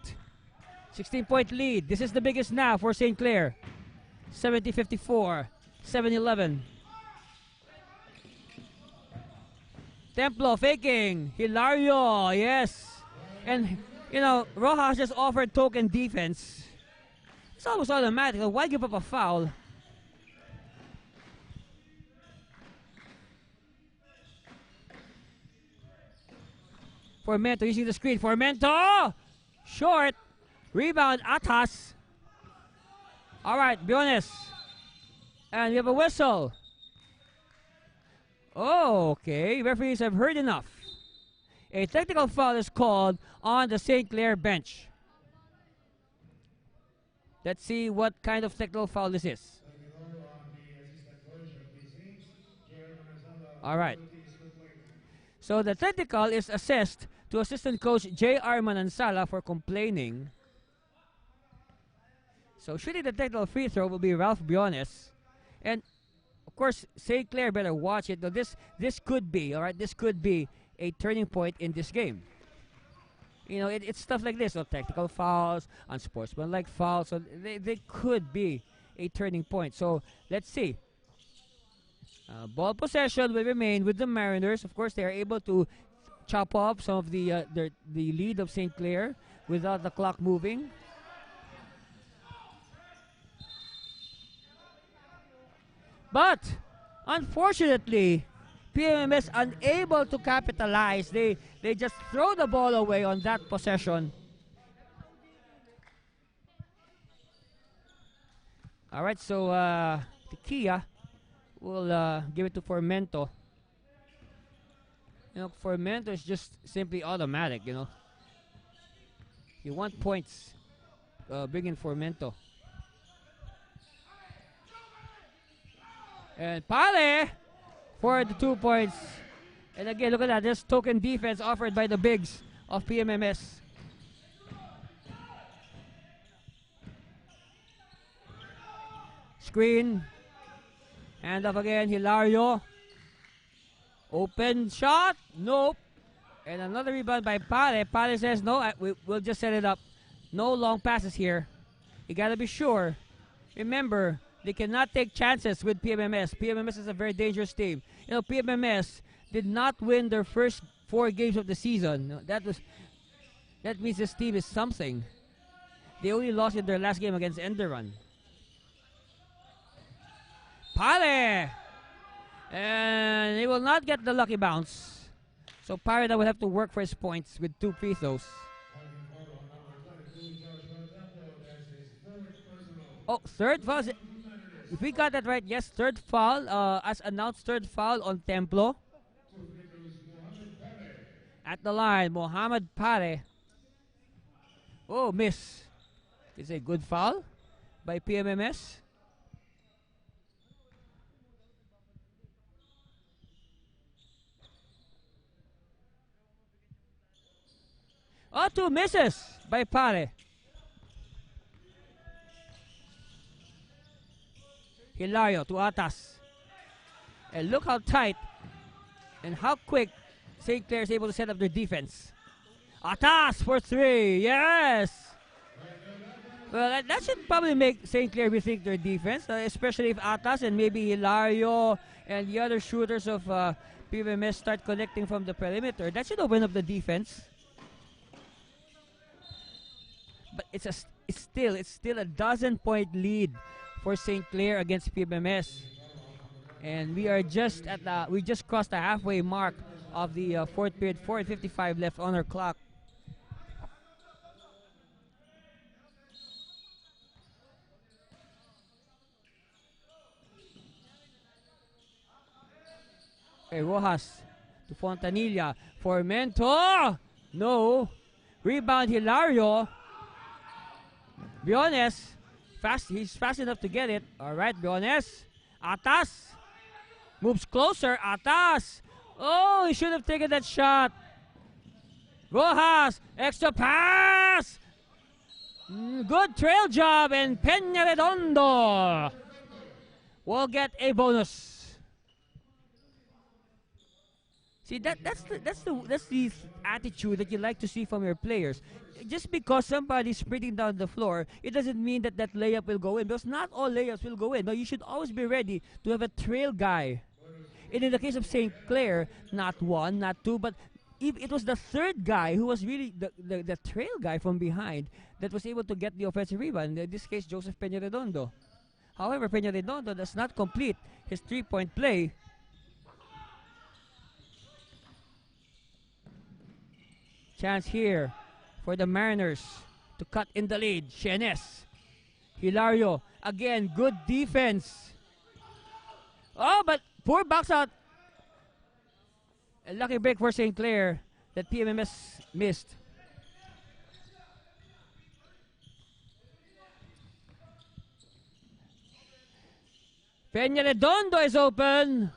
16-point lead. This is the biggest now for St. Clair. 70-54. 7-11. Templo faking. Hilario. Yes. And, you know, Rojas just offered token defense. It's almost automatic. Why give up a foul? Formento using the screen. Formento! Short. Rebound, Atas. All right, Biones. And we have a whistle. Oh, okay. Referees have heard enough. A technical foul is called on the St. Clair bench. Let's see what kind of technical foul this is. All right. So the technical is assessed to assistant coach J.R. Manansala for complaining. So shooting the technical free throw will be Ralph Biones. And of course, St. Clair better watch it. Now this could be, all right, this could be a turning point in this game. You know, it's stuff like this, technical fouls, unsportsmanlike fouls. So they could be a turning point. So let's see. Ball possession will remain with the Mariners. Of course, they are able to chop off some of the lead of St. Clair without the clock moving. But unfortunately, PMMS unable to capitalize. They just throw the ball away on that possession. All right, so Tequila will give it to Formento. You know, Formento is just simply automatic, you know. You want points, bring in Formento. And Pale for the 2 points. And again, look at that. This token defense offered by the bigs of PMMS. Screen. Hand off again, Hilario. Open shot. Nope. And another rebound by Pale. Pale says, no, we'll just set it up. No long passes here. You gotta be sure. Remember, they cannot take chances with PMMS. PMMS is a very dangerous team. You know, PMMS did not win their first 4 games of the season. That means this team is something. They only lost in their last game against Enderun. Pale! And he will not get the lucky bounce. So Parida will have to work for his points with 2 free throws. Oh, third foul. If we got that right, yes, third foul. As announced, third foul on Templo. At the line, Mohamed Pare. Oh, miss. It's a good foul by PMMS. Oh, 2 misses by Pare. Hilario to Atas. And look how tight and how quick St. Clair is able to set up their defense. Atas for 3. Yes! Well, that should probably make St. Clair rethink their defense, especially if Atas and maybe Hilario and the other shooters of PMMS start connecting from the perimeter. That should open up the defense. But it's still a 12-point lead for St. Clair against PMMS. And we are just at we just crossed the halfway mark of the fourth period. 4:55 left on our clock. Okay, Rojas to Fontanilla for Mento. No. Rebound Hilario. Briones. He's fast enough to get it. Alright, Briones. Atas. Moves closer. Atas. Oh, he should have taken that shot. Rojas. Extra pass. Good trail job. And Peña Redondo will get a bonus. See, that's the attitude that you like to see from your players. Just because somebody's sprinting down the floor, it doesn't mean that that layup will go in. Because not all layups will go in. No, you should always be ready to have a trail guy. And in the case of St. Clair, not 1, not 2, but it was the third guy who was really the trail guy from behind that was able to get the offensive rebound. In this case, Joseph Peña Redondo. However, Peña Redondo does not complete his 3-point play. Chance here for the Mariners to cut in the lead. Shenes. Hilario. Again, good defense. Oh, but poor box out. A lucky break for St. Clair that PMMS missed. Peña Redondo is open.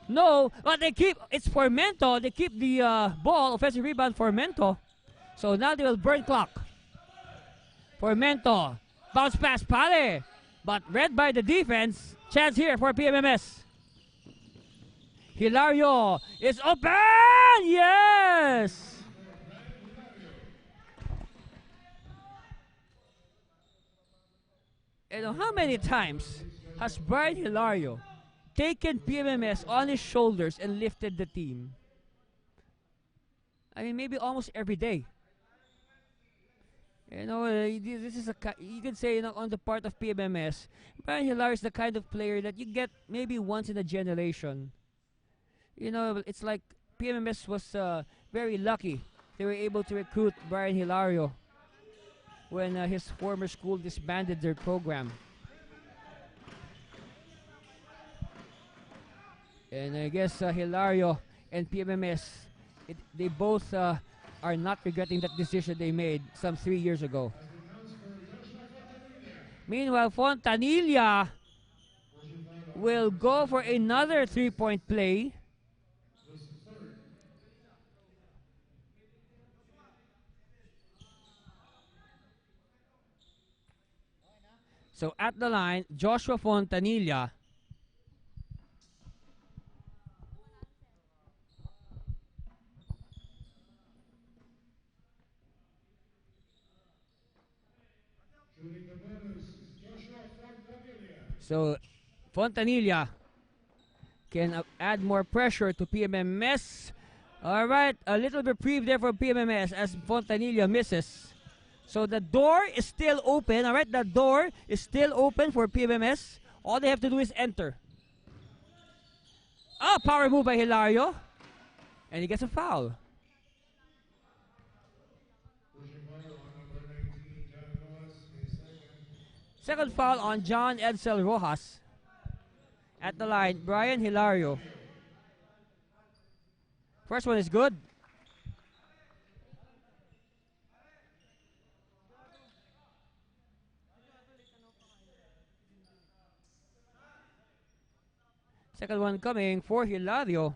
No, but it's for Mento. They keep the ball, offensive rebound for Mento. So now they will burn clock. For Mento. Bounce pass, Pare. But read by the defense. Chance here for PMMS. Hilario is open! Yes! And how many times has Brian Hilario taken PMMS on his shoulders and lifted the team? I mean, maybe almost every day. You know, this is you can say, you know, on the part of PMMS, Brian Hilario is the kind of player that you get maybe once in a generation. You know, it's like PMMS was very lucky. They were able to recruit Brian Hilario when his former school disbanded their program. And I guess Hilario and PMMS, they both are not regretting that decision they made some 3 years ago. Meanwhile, Fontanilla will go for another 3-point play. So at the line, Joshua Fontanilla. So Fontanilla can add more pressure to PMMS. All right, a little reprieve there for PMMS as Fontanilla misses. So the door is still open. All right, the door is still open for PMMS. All they have to do is enter. Oh, power move by Hilario. And he gets a foul. Second foul on John Edsel Rojas. At the line, Brian Hilario. First one is good. Second one coming for Hilario.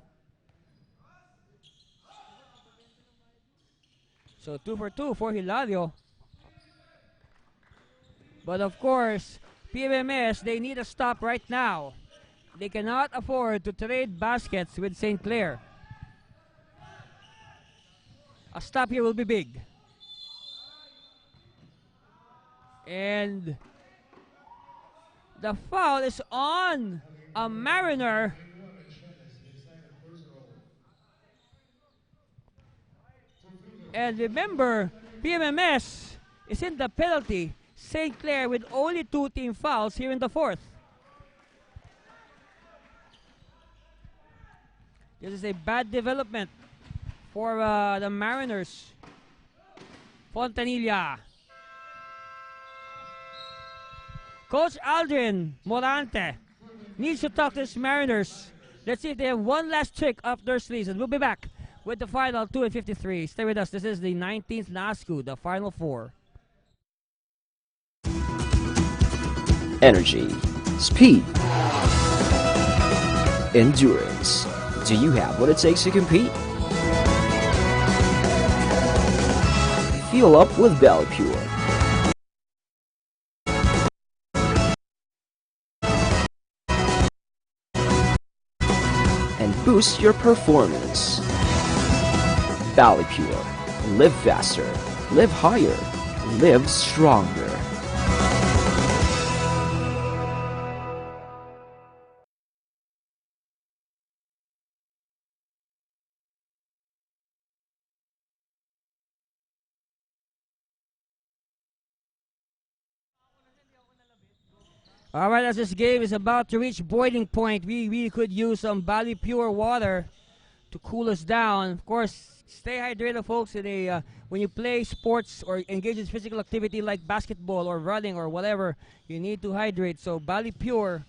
So 2 for 2 for Hilario. But of course, PMMS, they need a stop right now. They cannot afford to trade baskets with St. Clair. A stop here will be big. And the foul is on a Mariner. And remember, PMMS is in the penalty. St. Clair with only 2 team fouls here in the fourth. This is a bad development for the Mariners. Fontanilla. Coach Aldrin Morante needs to talk to his Mariners. Let's see if they have one last trick up their sleeves. And we'll be back with the final 2:53. Stay with us. This is the 19th NASCU, the final 4. Energy, speed, endurance. Do you have what it takes to compete? Fuel up with Valley Pure. And boost your performance. Valley Pure. Live faster, live higher, live stronger. Alright, as this game is about to reach boiling point, we could use some Valley Pure water to cool us down. Of course, stay hydrated, folks. When you play sports or engage in physical activity like basketball or running or whatever, you need to hydrate. So, Valley Pure.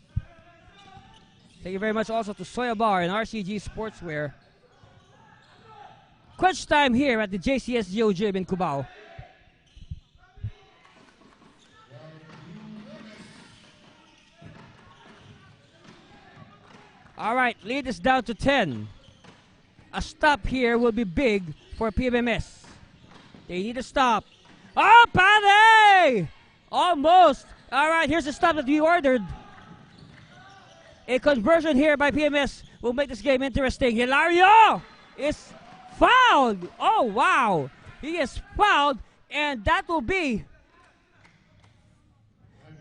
Thank you very much also to Soya Bar and RCG Sportswear. Crunch time here at the JCSGO gym in CUBAO. All right, lead is down to 10. A stop here will be big for PMMS. They need a stop. Oh, Pade! Almost. All right, here's the stop that we ordered. A conversion here by PMS will make this game interesting. Hilario is fouled. Oh, wow. He is fouled, and that will be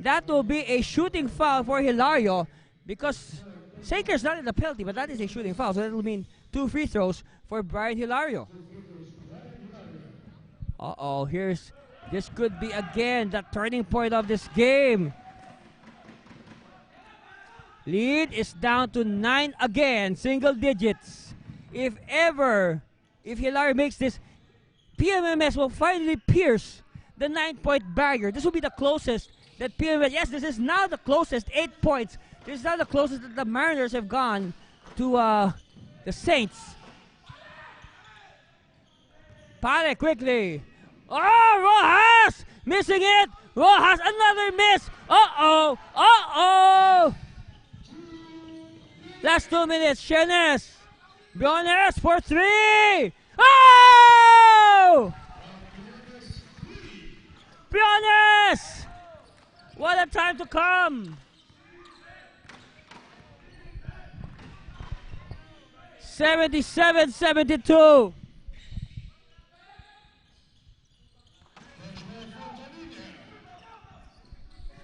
a shooting foul for Hilario because St. Clair's not in the penalty, but that is a shooting foul, so that will mean 2 free throws for Brian Hilario. Uh-oh, this could be again the turning point of this game. Lead is down to 9 again, single digits. If Hilario makes this, PMMS will finally pierce the 9-point barrier. This will be the closest that PMMS, yes, this is now the closest, 8 points. This is now the closest that the Mariners have gone to the Saints. Pare quickly. Oh, Rojas! Missing it! Rojas, another miss! Uh-oh! Uh-oh! Last 2 minutes, Shenes. Briones for 3! Oh! Briones! What a time to come! 77-72.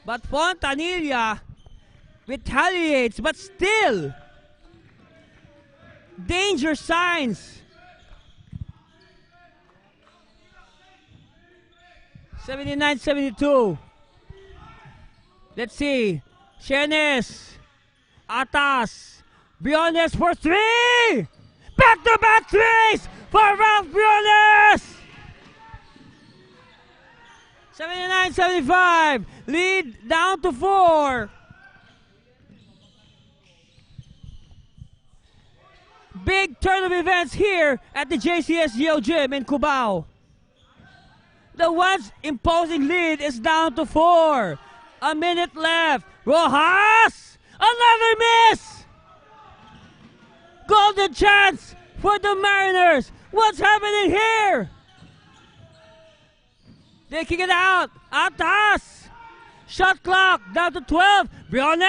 But Fontanilla retaliates, but still danger signs. 79-72. Let's see. Shenes. Atas. Briones for three! Back-to-back threes for Ralph Briones! 79-75. Lead down to 4. Big turn of events here at the JCSGO gym in CUBAO. The once imposing lead is down to 4. A minute left. Rojas! Another miss! Golden chance for the Mariners. What's happening here? They kick it out. Atas. Shot clock down to 12. Briones!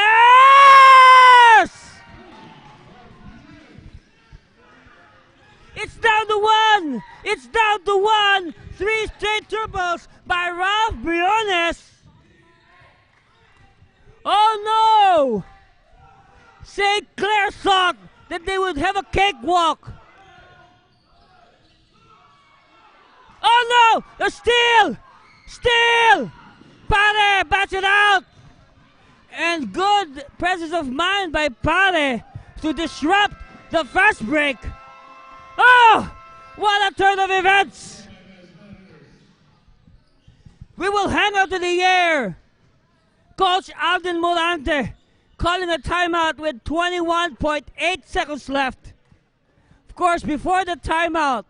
It's down to 1. It's down to 1. 3 straight triples by Ralph Briones. Oh no! St. Clair thought that they would have a cakewalk. Oh no! A steal! Steal! Pare bats it out! And good presence of mind by Pare to disrupt the fast break. Oh! What a turn of events! We will hang out in the air. Coach Alden Morante calling a timeout with 21.8 seconds left. Of course, before the timeout,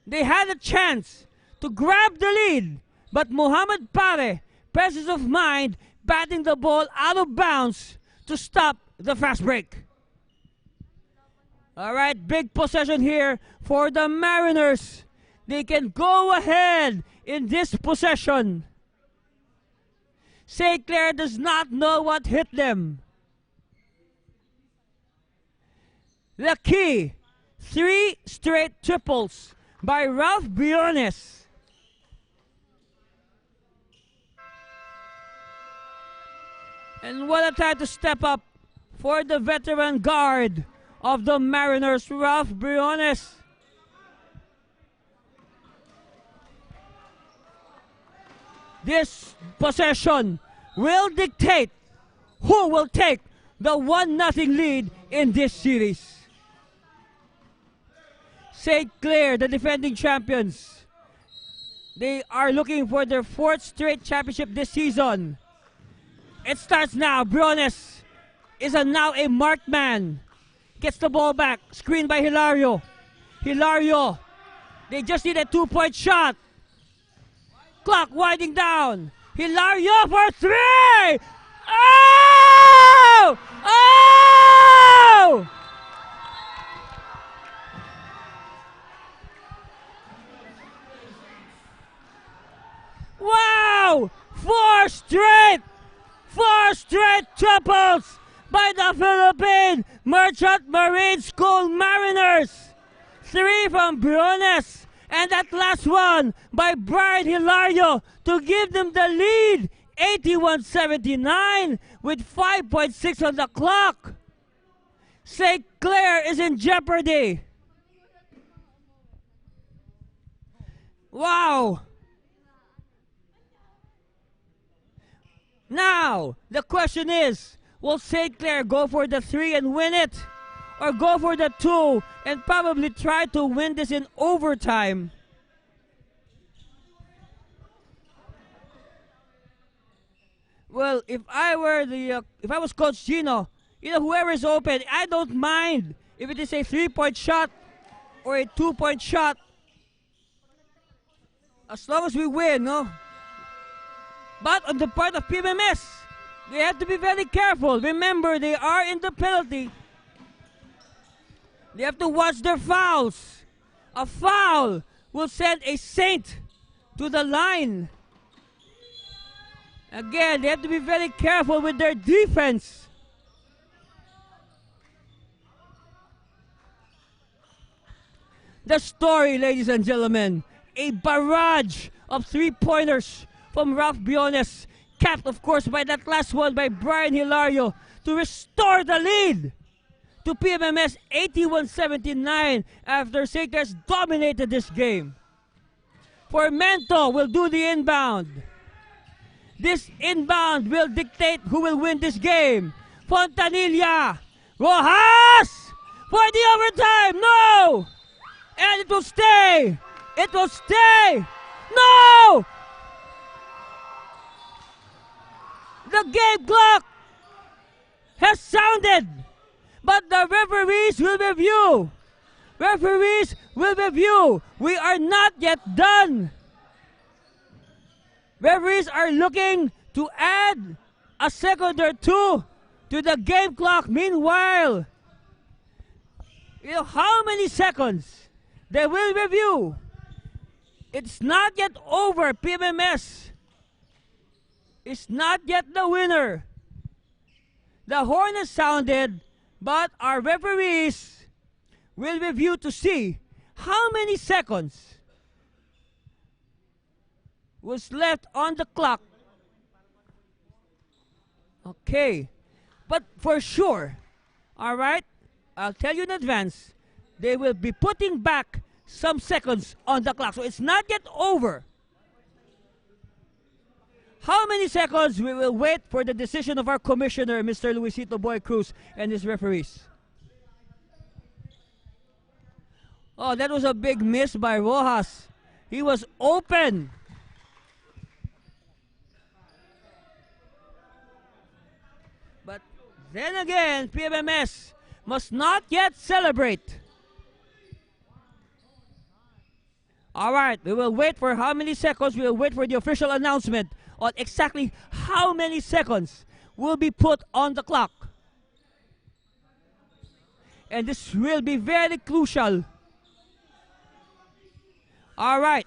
they had a chance to grab the lead, but Muhammad Pare, presence of mind, batting the ball out of bounds to stop the fast break. All right, big possession here for the Mariners. They can go ahead in this possession. St. Clair does not know what hit them. The key, 3 straight triples by Ralph Briones. And what a time to step up for the veteran guard of the Mariners, Ralph Briones. This possession will dictate who will take the 1-0 lead in this series. St. Clair, the defending champions, they are looking for their 4th straight championship this season. It starts now. Briones is now a marked man. Gets the ball back. Screened by Hilario. Hilario. They just need a 2-point shot. Clock winding down. Hilario for 3! Oh! Oh! Wow! 4 straight triples by the Philippine Merchant Marine School Mariners. 3 from Briones, and that last one by Brian Hilario to give them the lead, 81-79 with 5.6 on the clock. St. Clair is in jeopardy. Wow. Now, the question is, will St. Clair go for the 3 and win it? Or go for the 2 and probably try to win this in overtime? Well, if I was Coach Gino, whoever is open, I don't mind if it is a 3-point shot or a 2-point shot. As long as we win, no? But on the part of PMMS, they have to be very careful. Remember, they are in the penalty. They have to watch their fouls. A foul will send a Saint to the line. Again, they have to be very careful with their defense. The story, ladies and gentlemen, a barrage of 3-pointers from Ralph Briones, capped, of course, by that last one by Brian Hilario to restore the lead to PMMS 81-79 after St. Clair's dominated this game. Formento will do the inbound. This inbound will dictate who will win this game. Fontanilla. Rojas! for the overtime. No! And it will stay. It will stay. No! The game clock has sounded, but the referees will review. Referees will review. We are not yet done. Referees are looking to add a second or two to the game clock. Meanwhile, you know how many seconds they will review. It's not yet over. PMMS is not yet the winner. The horn has sounded, but our referees will review to see how many seconds was left on the clock. Okay, but for sure, all right, I'll tell you in advance, they will be putting back some seconds on the clock. So it's not yet over. How many seconds we will wait for the decision of our commissioner, Mr. Luisito Boy Cruz, and his referees? Oh, that was a big miss by Rojas. He was open. But then again, PMMS must not yet celebrate. All right, we will wait for how many seconds. We will wait for the official announcement on exactly how many seconds will be put on the clock. And this will be very crucial. All right.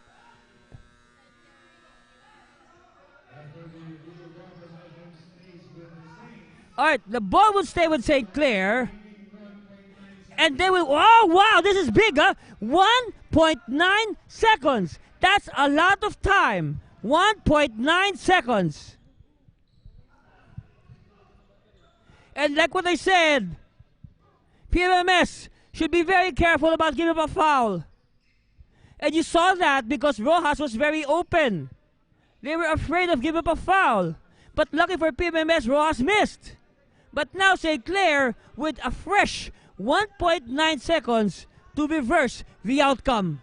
All right, the ball will stay with St. Clair. And they will, oh wow, this is big, huh? 1.9 seconds. That's a lot of time. 1.9 seconds. And like what I said, PMMS should be very careful about giving up a foul. And you saw that because Rojas was very open. They were afraid of giving up a foul. But lucky for PMMS, Rojas missed. But now St. Clair with a fresh 1.9 seconds to reverse the outcome.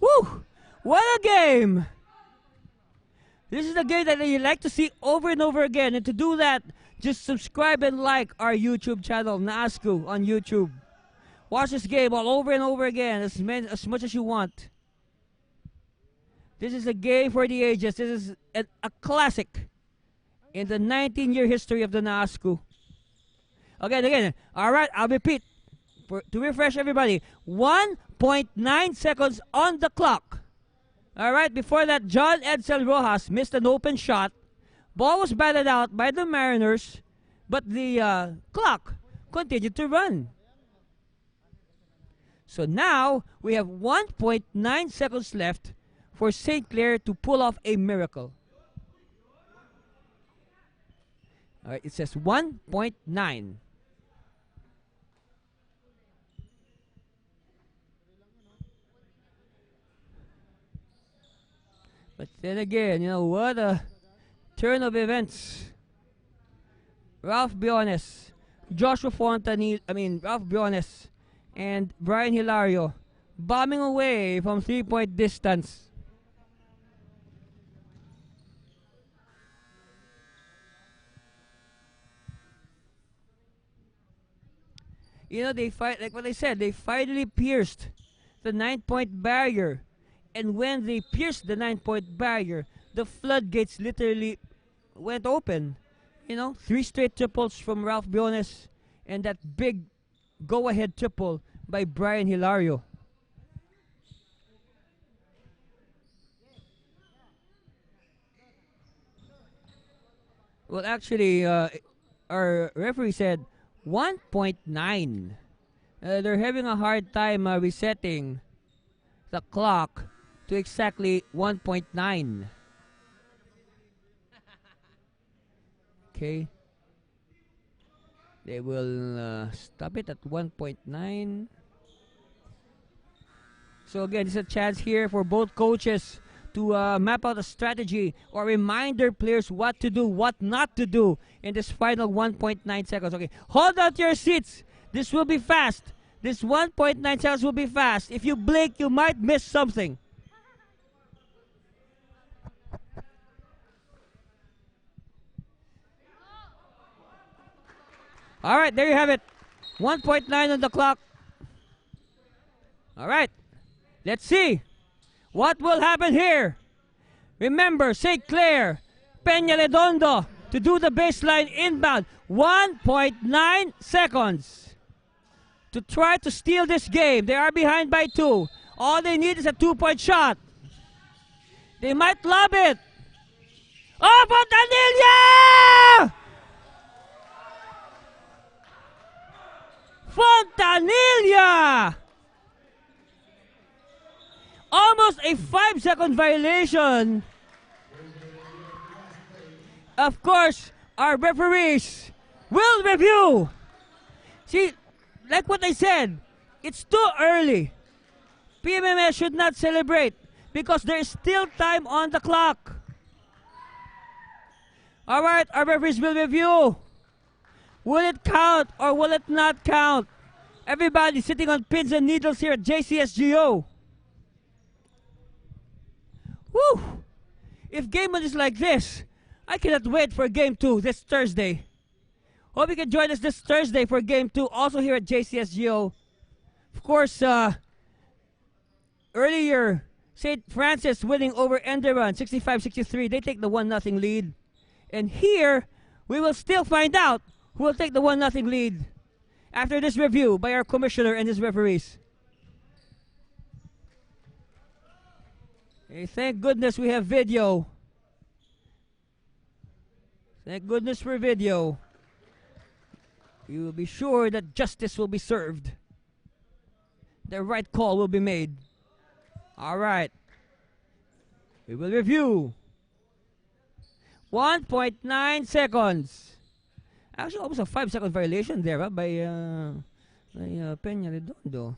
Woo! What a game! This is the game that you like to see over and over again. And to do that, just subscribe and like our YouTube channel, NASCU on YouTube. Watch this game all over and over again, as much as you want. This is a game for the ages. This is a classic in the 19-year history of the NASCU. Again. All right, I'll repeat to refresh everybody. 1.9 seconds on the clock. All right, before that, John Edsel Rojas missed an open shot. Ball was batted out by the Mariners, but the clock continued to run. So now we have 1.9 seconds left for St. Clair to pull off a miracle. All right, it says 1.9. But then again, you know, what a turn of events. Ralph Briones, Ralph Briones and Brian Hilario bombing away from 3-point distance. You know, they fight, like what I said, they finally pierced the 9-point barrier. And when they pierced the 9-point barrier, the floodgates literally went open. You know, 3 straight triples from Ralph Briones and that big go-ahead triple by Brian Hilario. Well, actually, our referee said 1.9. They're having a hard time resetting the clock to exactly 1.9. Okay. They will stop it at 1.9. So again, it's a chance here for both coaches to map out a strategy or remind their players what to do, what not to do in this final 1.9 seconds. Okay, hold on to your seats. This will be fast. This 1.9 seconds will be fast. If you blink, you might miss something. All right, there you have it. 1.9 on the clock. All right, let's see what will happen here. Remember, St. Clair, Peña Redondo to do the baseline inbound. 1.9 seconds to try to steal this game. They are behind by 2. All they need is a 2-point shot. They might lob it. Oh, Fontanilla! Fontanilla! Almost a 5-second violation. Of course, our referees will review. See, like what I said, it's too early. PMMS should not celebrate because there is still time on the clock. All right, our referees will review. Will it count or will it not count? Everybody sitting on pins and needles here at JCSGO. Woo! If game 1 is like this, I cannot wait for game 2 this Thursday. Hope you can join us this Thursday for game 2, also here at JCSGO. Of course, earlier, St. Francis winning over Enderon, 65-63. They take the 1-0 lead. And here, we will still find out who will take the 1-0 lead after this review by our commissioner and his referees. Hey, thank goodness we have video. Thank goodness for video. You will be sure that justice will be served. The right call will be made. All right. We will review. 1.9 seconds. Actually, almost a 5-second violation there by Peña Redondo.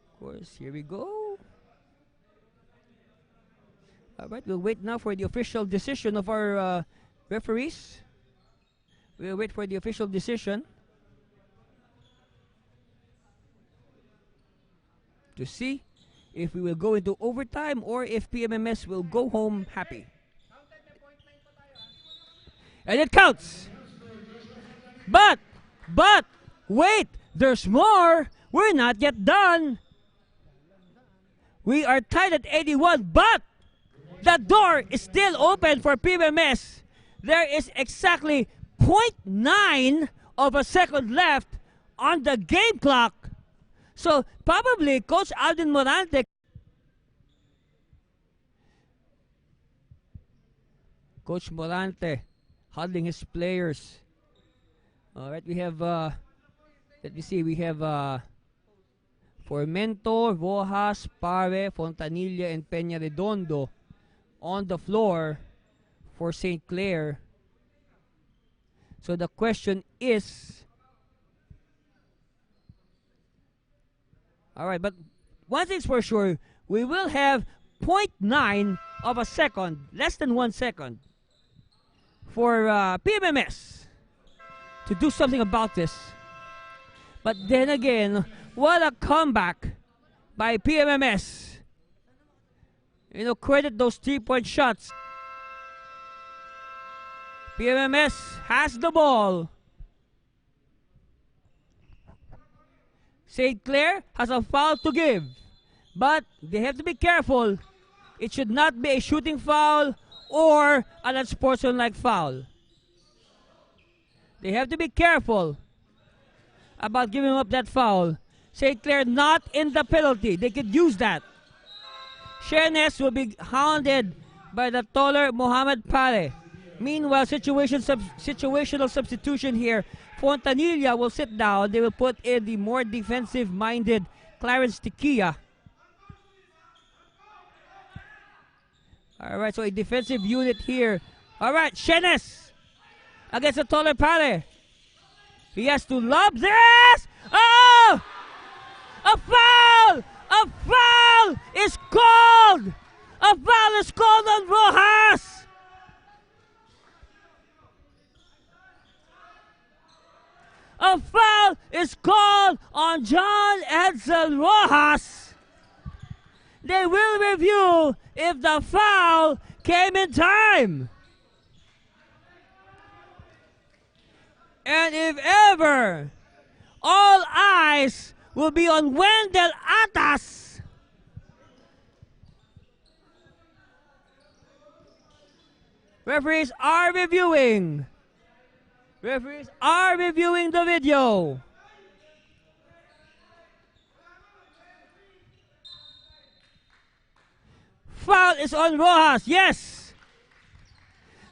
Of course, here we go. All right, we'll wait now for the official decision of our referees. We'll wait for the official decision to see if we will go into overtime or if PMMS will go home happy. And it counts. But, wait, there's more. We're not yet done. We are tied at 81, but the door is still open for PMMS. There is exactly 0.9 of a second left on the game clock. So probably Coach Alvin Morante. Coach Morante huddling his players. All right, we have, let me see, we have Formento, Rojas, Pare, Fontanilla, and Peña Redondo on the floor for St. Clair. So the question is, all right, but one thing's for sure, we will have 0.9 of a second, less than 1 second, for PMMS to do something about this. But then again, what a comeback by PMMS. You know, credit those 3-point shots. PMMS has the ball. St. Clair has a foul to give, but they have to be careful. It should not be a shooting foul or an unsportsmanlike foul. They have to be careful about giving up that foul. St. Clair not in the penalty. They could use that. Shenes will be hounded by the taller Mohamed Pare. Meanwhile, situational substitution here. Fontanilla will sit down. They will put in the more defensive-minded Clarence Tiquia. All right, so a defensive unit here. All right, Shenes against the taller Pare. He has to lob this. Oh! A foul! A foul is called! A foul is called on Rojas! the foul is called on John Edsel Rojas, they will review if the foul came in time. And if ever, all eyes will be on Wendell Atas. Referees are reviewing. Referees are reviewing the video. Foul is on Rojas, yes.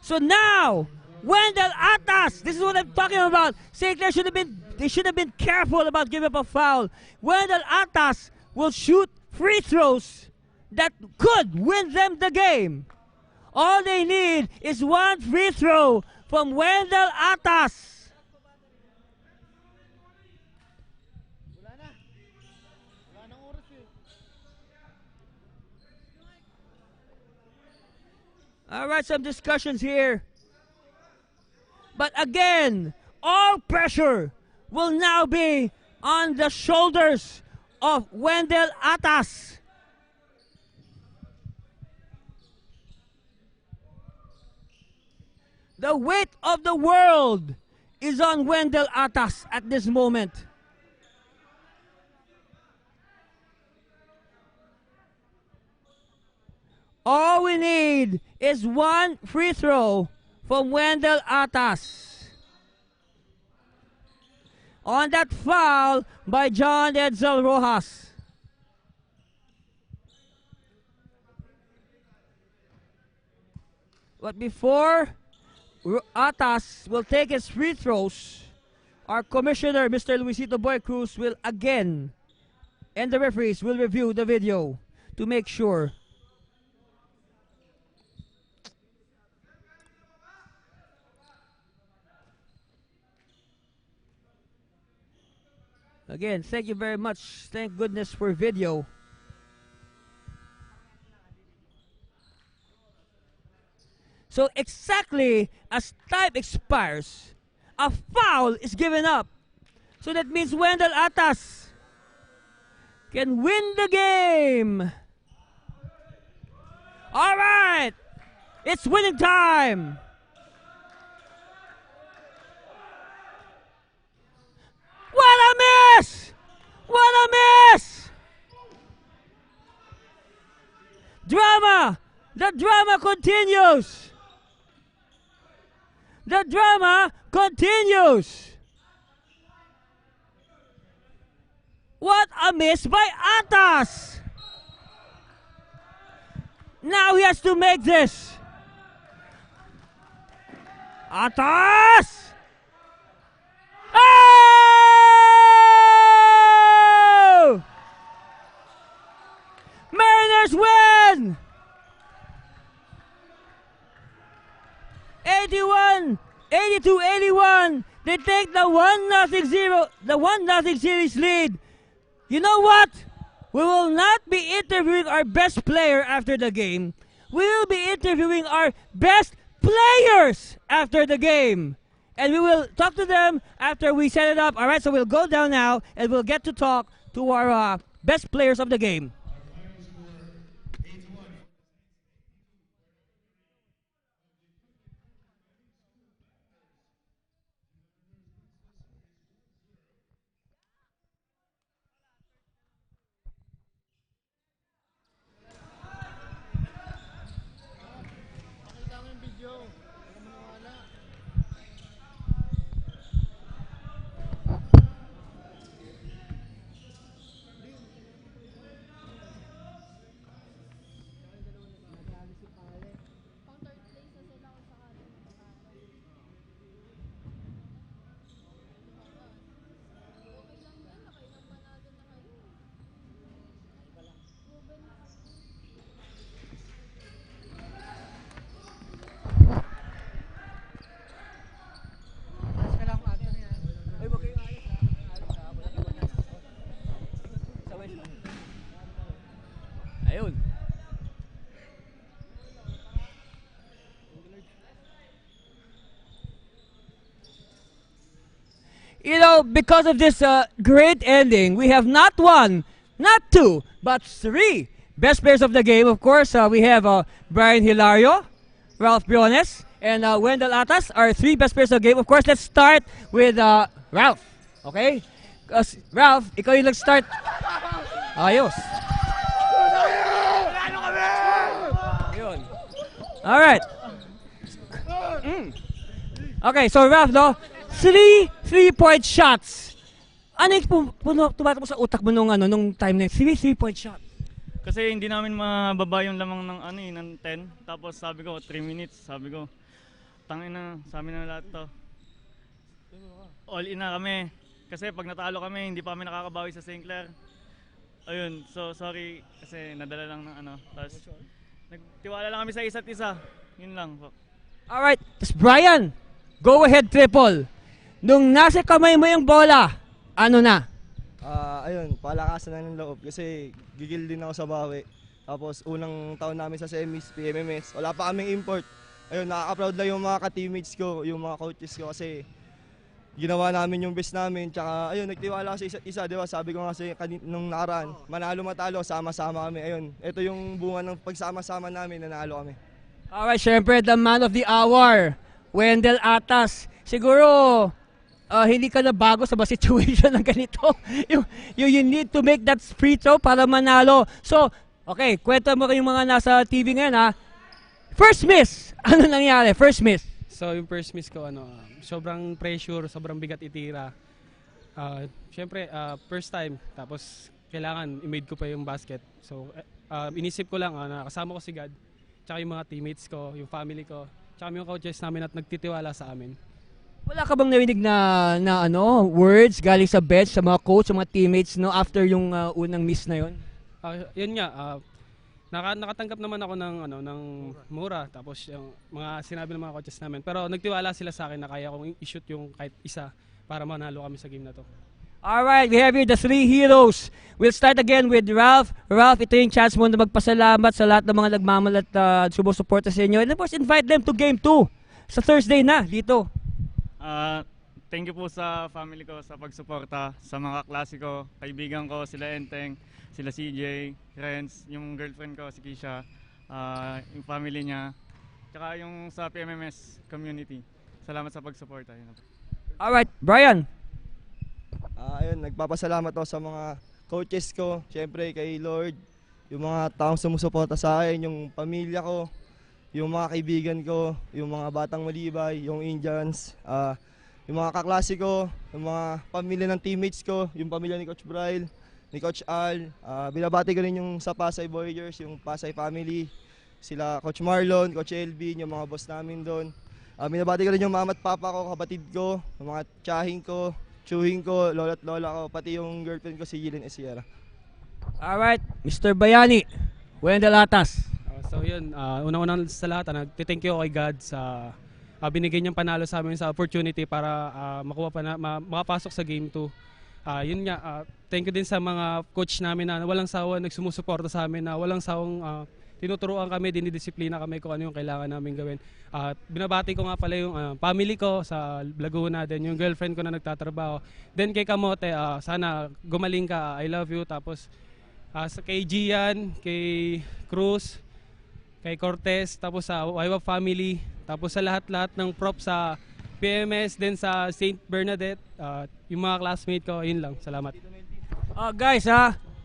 So now, Wendell Atas, this is what I'm talking about. St. Clair they should have been careful about giving up a foul. Wendell Atas will shoot free throws that could win them the game. All they need is one free throw from Wendell Atas. All right, some discussions here. But again, all pressure will now be on the shoulders of Wendell Atas. The weight of the world is on Wendell Atas at this moment. All we need is one free throw from Wendell Atas on that foul by John Edsel Rojas. But before Atas will take his free throws, our commissioner, Mr. Luisito Boy Cruz, will again, and the referees will review the video to make sure. Again, thank you very much. Thank goodness for video. So exactly as time expires, a foul is given up. So that means Wendell Atas can win the game. All right, it's winning time. What a miss! What a miss! Drama! The drama continues! The drama continues! What a miss by Atas! Now he has to make this. Atas! Oh! Mariners win! 82-81. They take the 1-0 series lead. You know what? We will not be interviewing our best player after the game. We will be interviewing our best players after the game. And we will talk to them after we set it up. All right, so we'll go down now and we'll get to talk to our best players of the game. You know, because of this great ending, we have not one, not two, but three best players of the game. Of course, we have Brian Hilario, Ralph Briones, and Wendell Atas are three best players of the game. Of course, let's start with Ralph. Okay? Because Ralph, ikaw yung nag-start. Ayos. Ayun. Alright. Okay, so Ralph, no? Three-point shots. Ano yung tumatakbo sa utak mo nung time na yun? Three-point shot. Kasi hindi namin mababa yung lamang ng 10. Tapos sabi ko, 3 minutes. Sabi ko, tangin na, sabi na lahat to. All in na kami. Kasi pag natalo kami, hindi pa kami nakakabawi sa St. Clair. Ayun, so sorry kasi nadala lang ng Tapos nagtiwala lang kami sa isa't isa. Yun lang po. Alright, tapos Brian, go ahead triple. Nung nasa kamay mo yung bola, ano na? Ayun, palakasan na ng loob kasi gigil din ako sa bawi. Tapos unang taon namin sa semis, PMMS, wala pa kaming import. Ayun, nakaka-proud lang yung mga ka-teammates ko, yung mga coaches ko kasi ginawa namin yung best namin. Tsaka ayun, nagtiwala sa isa't isa, di ba? Sabi ko nga nung nakaraan, manalo matalo, sama-sama kami. Ayun, ito yung bunga ng pagsama-sama namin, nanalo kami. Alright, syempre the man of the hour, Wendell Atas. Siguro, hindi ka na bago sa situation na ganito. You need to make that free throw para manalo. So, okay, kwento mo yung mga nasa TV ngayon ha. First miss, ano nangyari? First miss. So yung first miss ko, sobrang pressure, sobrang bigat itira. Siyempre, first time, tapos kailangan i-made ko pa yung basket. So inisip ko lang na kasama ko si God, tsaka yung mga teammates ko, yung family ko, tsaka yung coaches namin at nagtitiwala sa amin. Wala ka bang narinig na words galing sa bench, sa mga coach, sa mga teammates after yung unang miss na yun? Yun nga, nakatanggap naman ako ng mura, tapos yung mga sinabi ng mga coaches namin. Pero nagtiwala sila sa akin na kaya kong i-shoot yung kahit isa para manalo kami sa game na to. Alright, we have here the three heroes. We'll start again with Ralph. Ralph, ito yung chance mo na magpasalamat sa lahat ng mga nagmamalat sumusuporta sa inyo. And of course, invite them to Game 2 sa Thursday na dito. Thank you po sa family ko sa pagsuporta, sa mga klase ko, kaibigan ko, sila Enteng, sila CJ, Renz, yung girlfriend ko, si Kisha, yung family niya, tsaka yung sa PMMS community. Salamat sa pagsuporta. Alright, Brian. Ayun, nagpapasalamat ako sa mga coaches ko, syempre kay Lord, yung mga taong sumusuporta sa akin, yung pamilya ko, yung mga kaibigan ko, yung mga batang malibay, yung Indians, yung mga kaklase ko, yung mga pamilya ng teammates ko, yung pamilya ni Coach Braille, ni Coach Al. Binabati ko rin yung sa Pasay Voyagers, yung Pasay family, sila Coach Marlon, Coach Elvin, yung mga boss namin doon. Binabati ko rin yung mama at papa ko, kapatid ko, yung mga tiyahing ko, tsuhing ko, lola at lola ko, pati yung girlfriend ko si Yilin Esiera. Alright, Mr. Bayani, Wendell Atas. So yun, unang-unang sa lahat, nag-thank you kay God sa binigay niyang panalo sa amin sa opportunity para makapasok sa Game 2. Yun nga, thank you din sa mga coach namin na walang sawa nagsumusuporta sa amin, na walang sawang tinuturuan kami, dinidisiplina kami kung ano yung kailangan namin gawin. Binabati ko nga pala yung family ko sa Laguna, din yung girlfriend ko na nagtatrabaho. Then kay Kamote, sana gumaling ka, I love you. Tapos kay Gian, kay Cruz, kay Cortez, tapos sa Waiwa family, tapos sa lahat-lahat ng prop sa PMS, din sa St. Bernadette, yung mga classmate ko, yun lang. Salamat. Guys,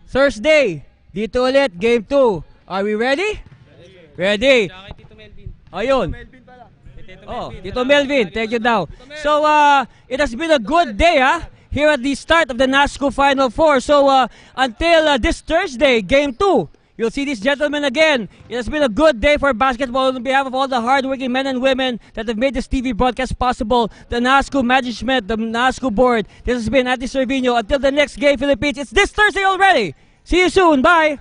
Thursday, dito ulit, Game 2. Are we ready? Ready. Tsaka kay Tito Melvin. Ayun. Tito Melvin, take you down. So, it has been a good day, here at the start of the NASCO Final Four. So, until this Thursday, Game 2, you'll see these gentlemen again. It has been a good day for basketball on behalf of all the hardworking men and women that have made this TV broadcast possible. The NASCO management, the NASCO board. This has been Andy Servino. Until the next game, Philippines. It's this Thursday already. See you soon. Bye.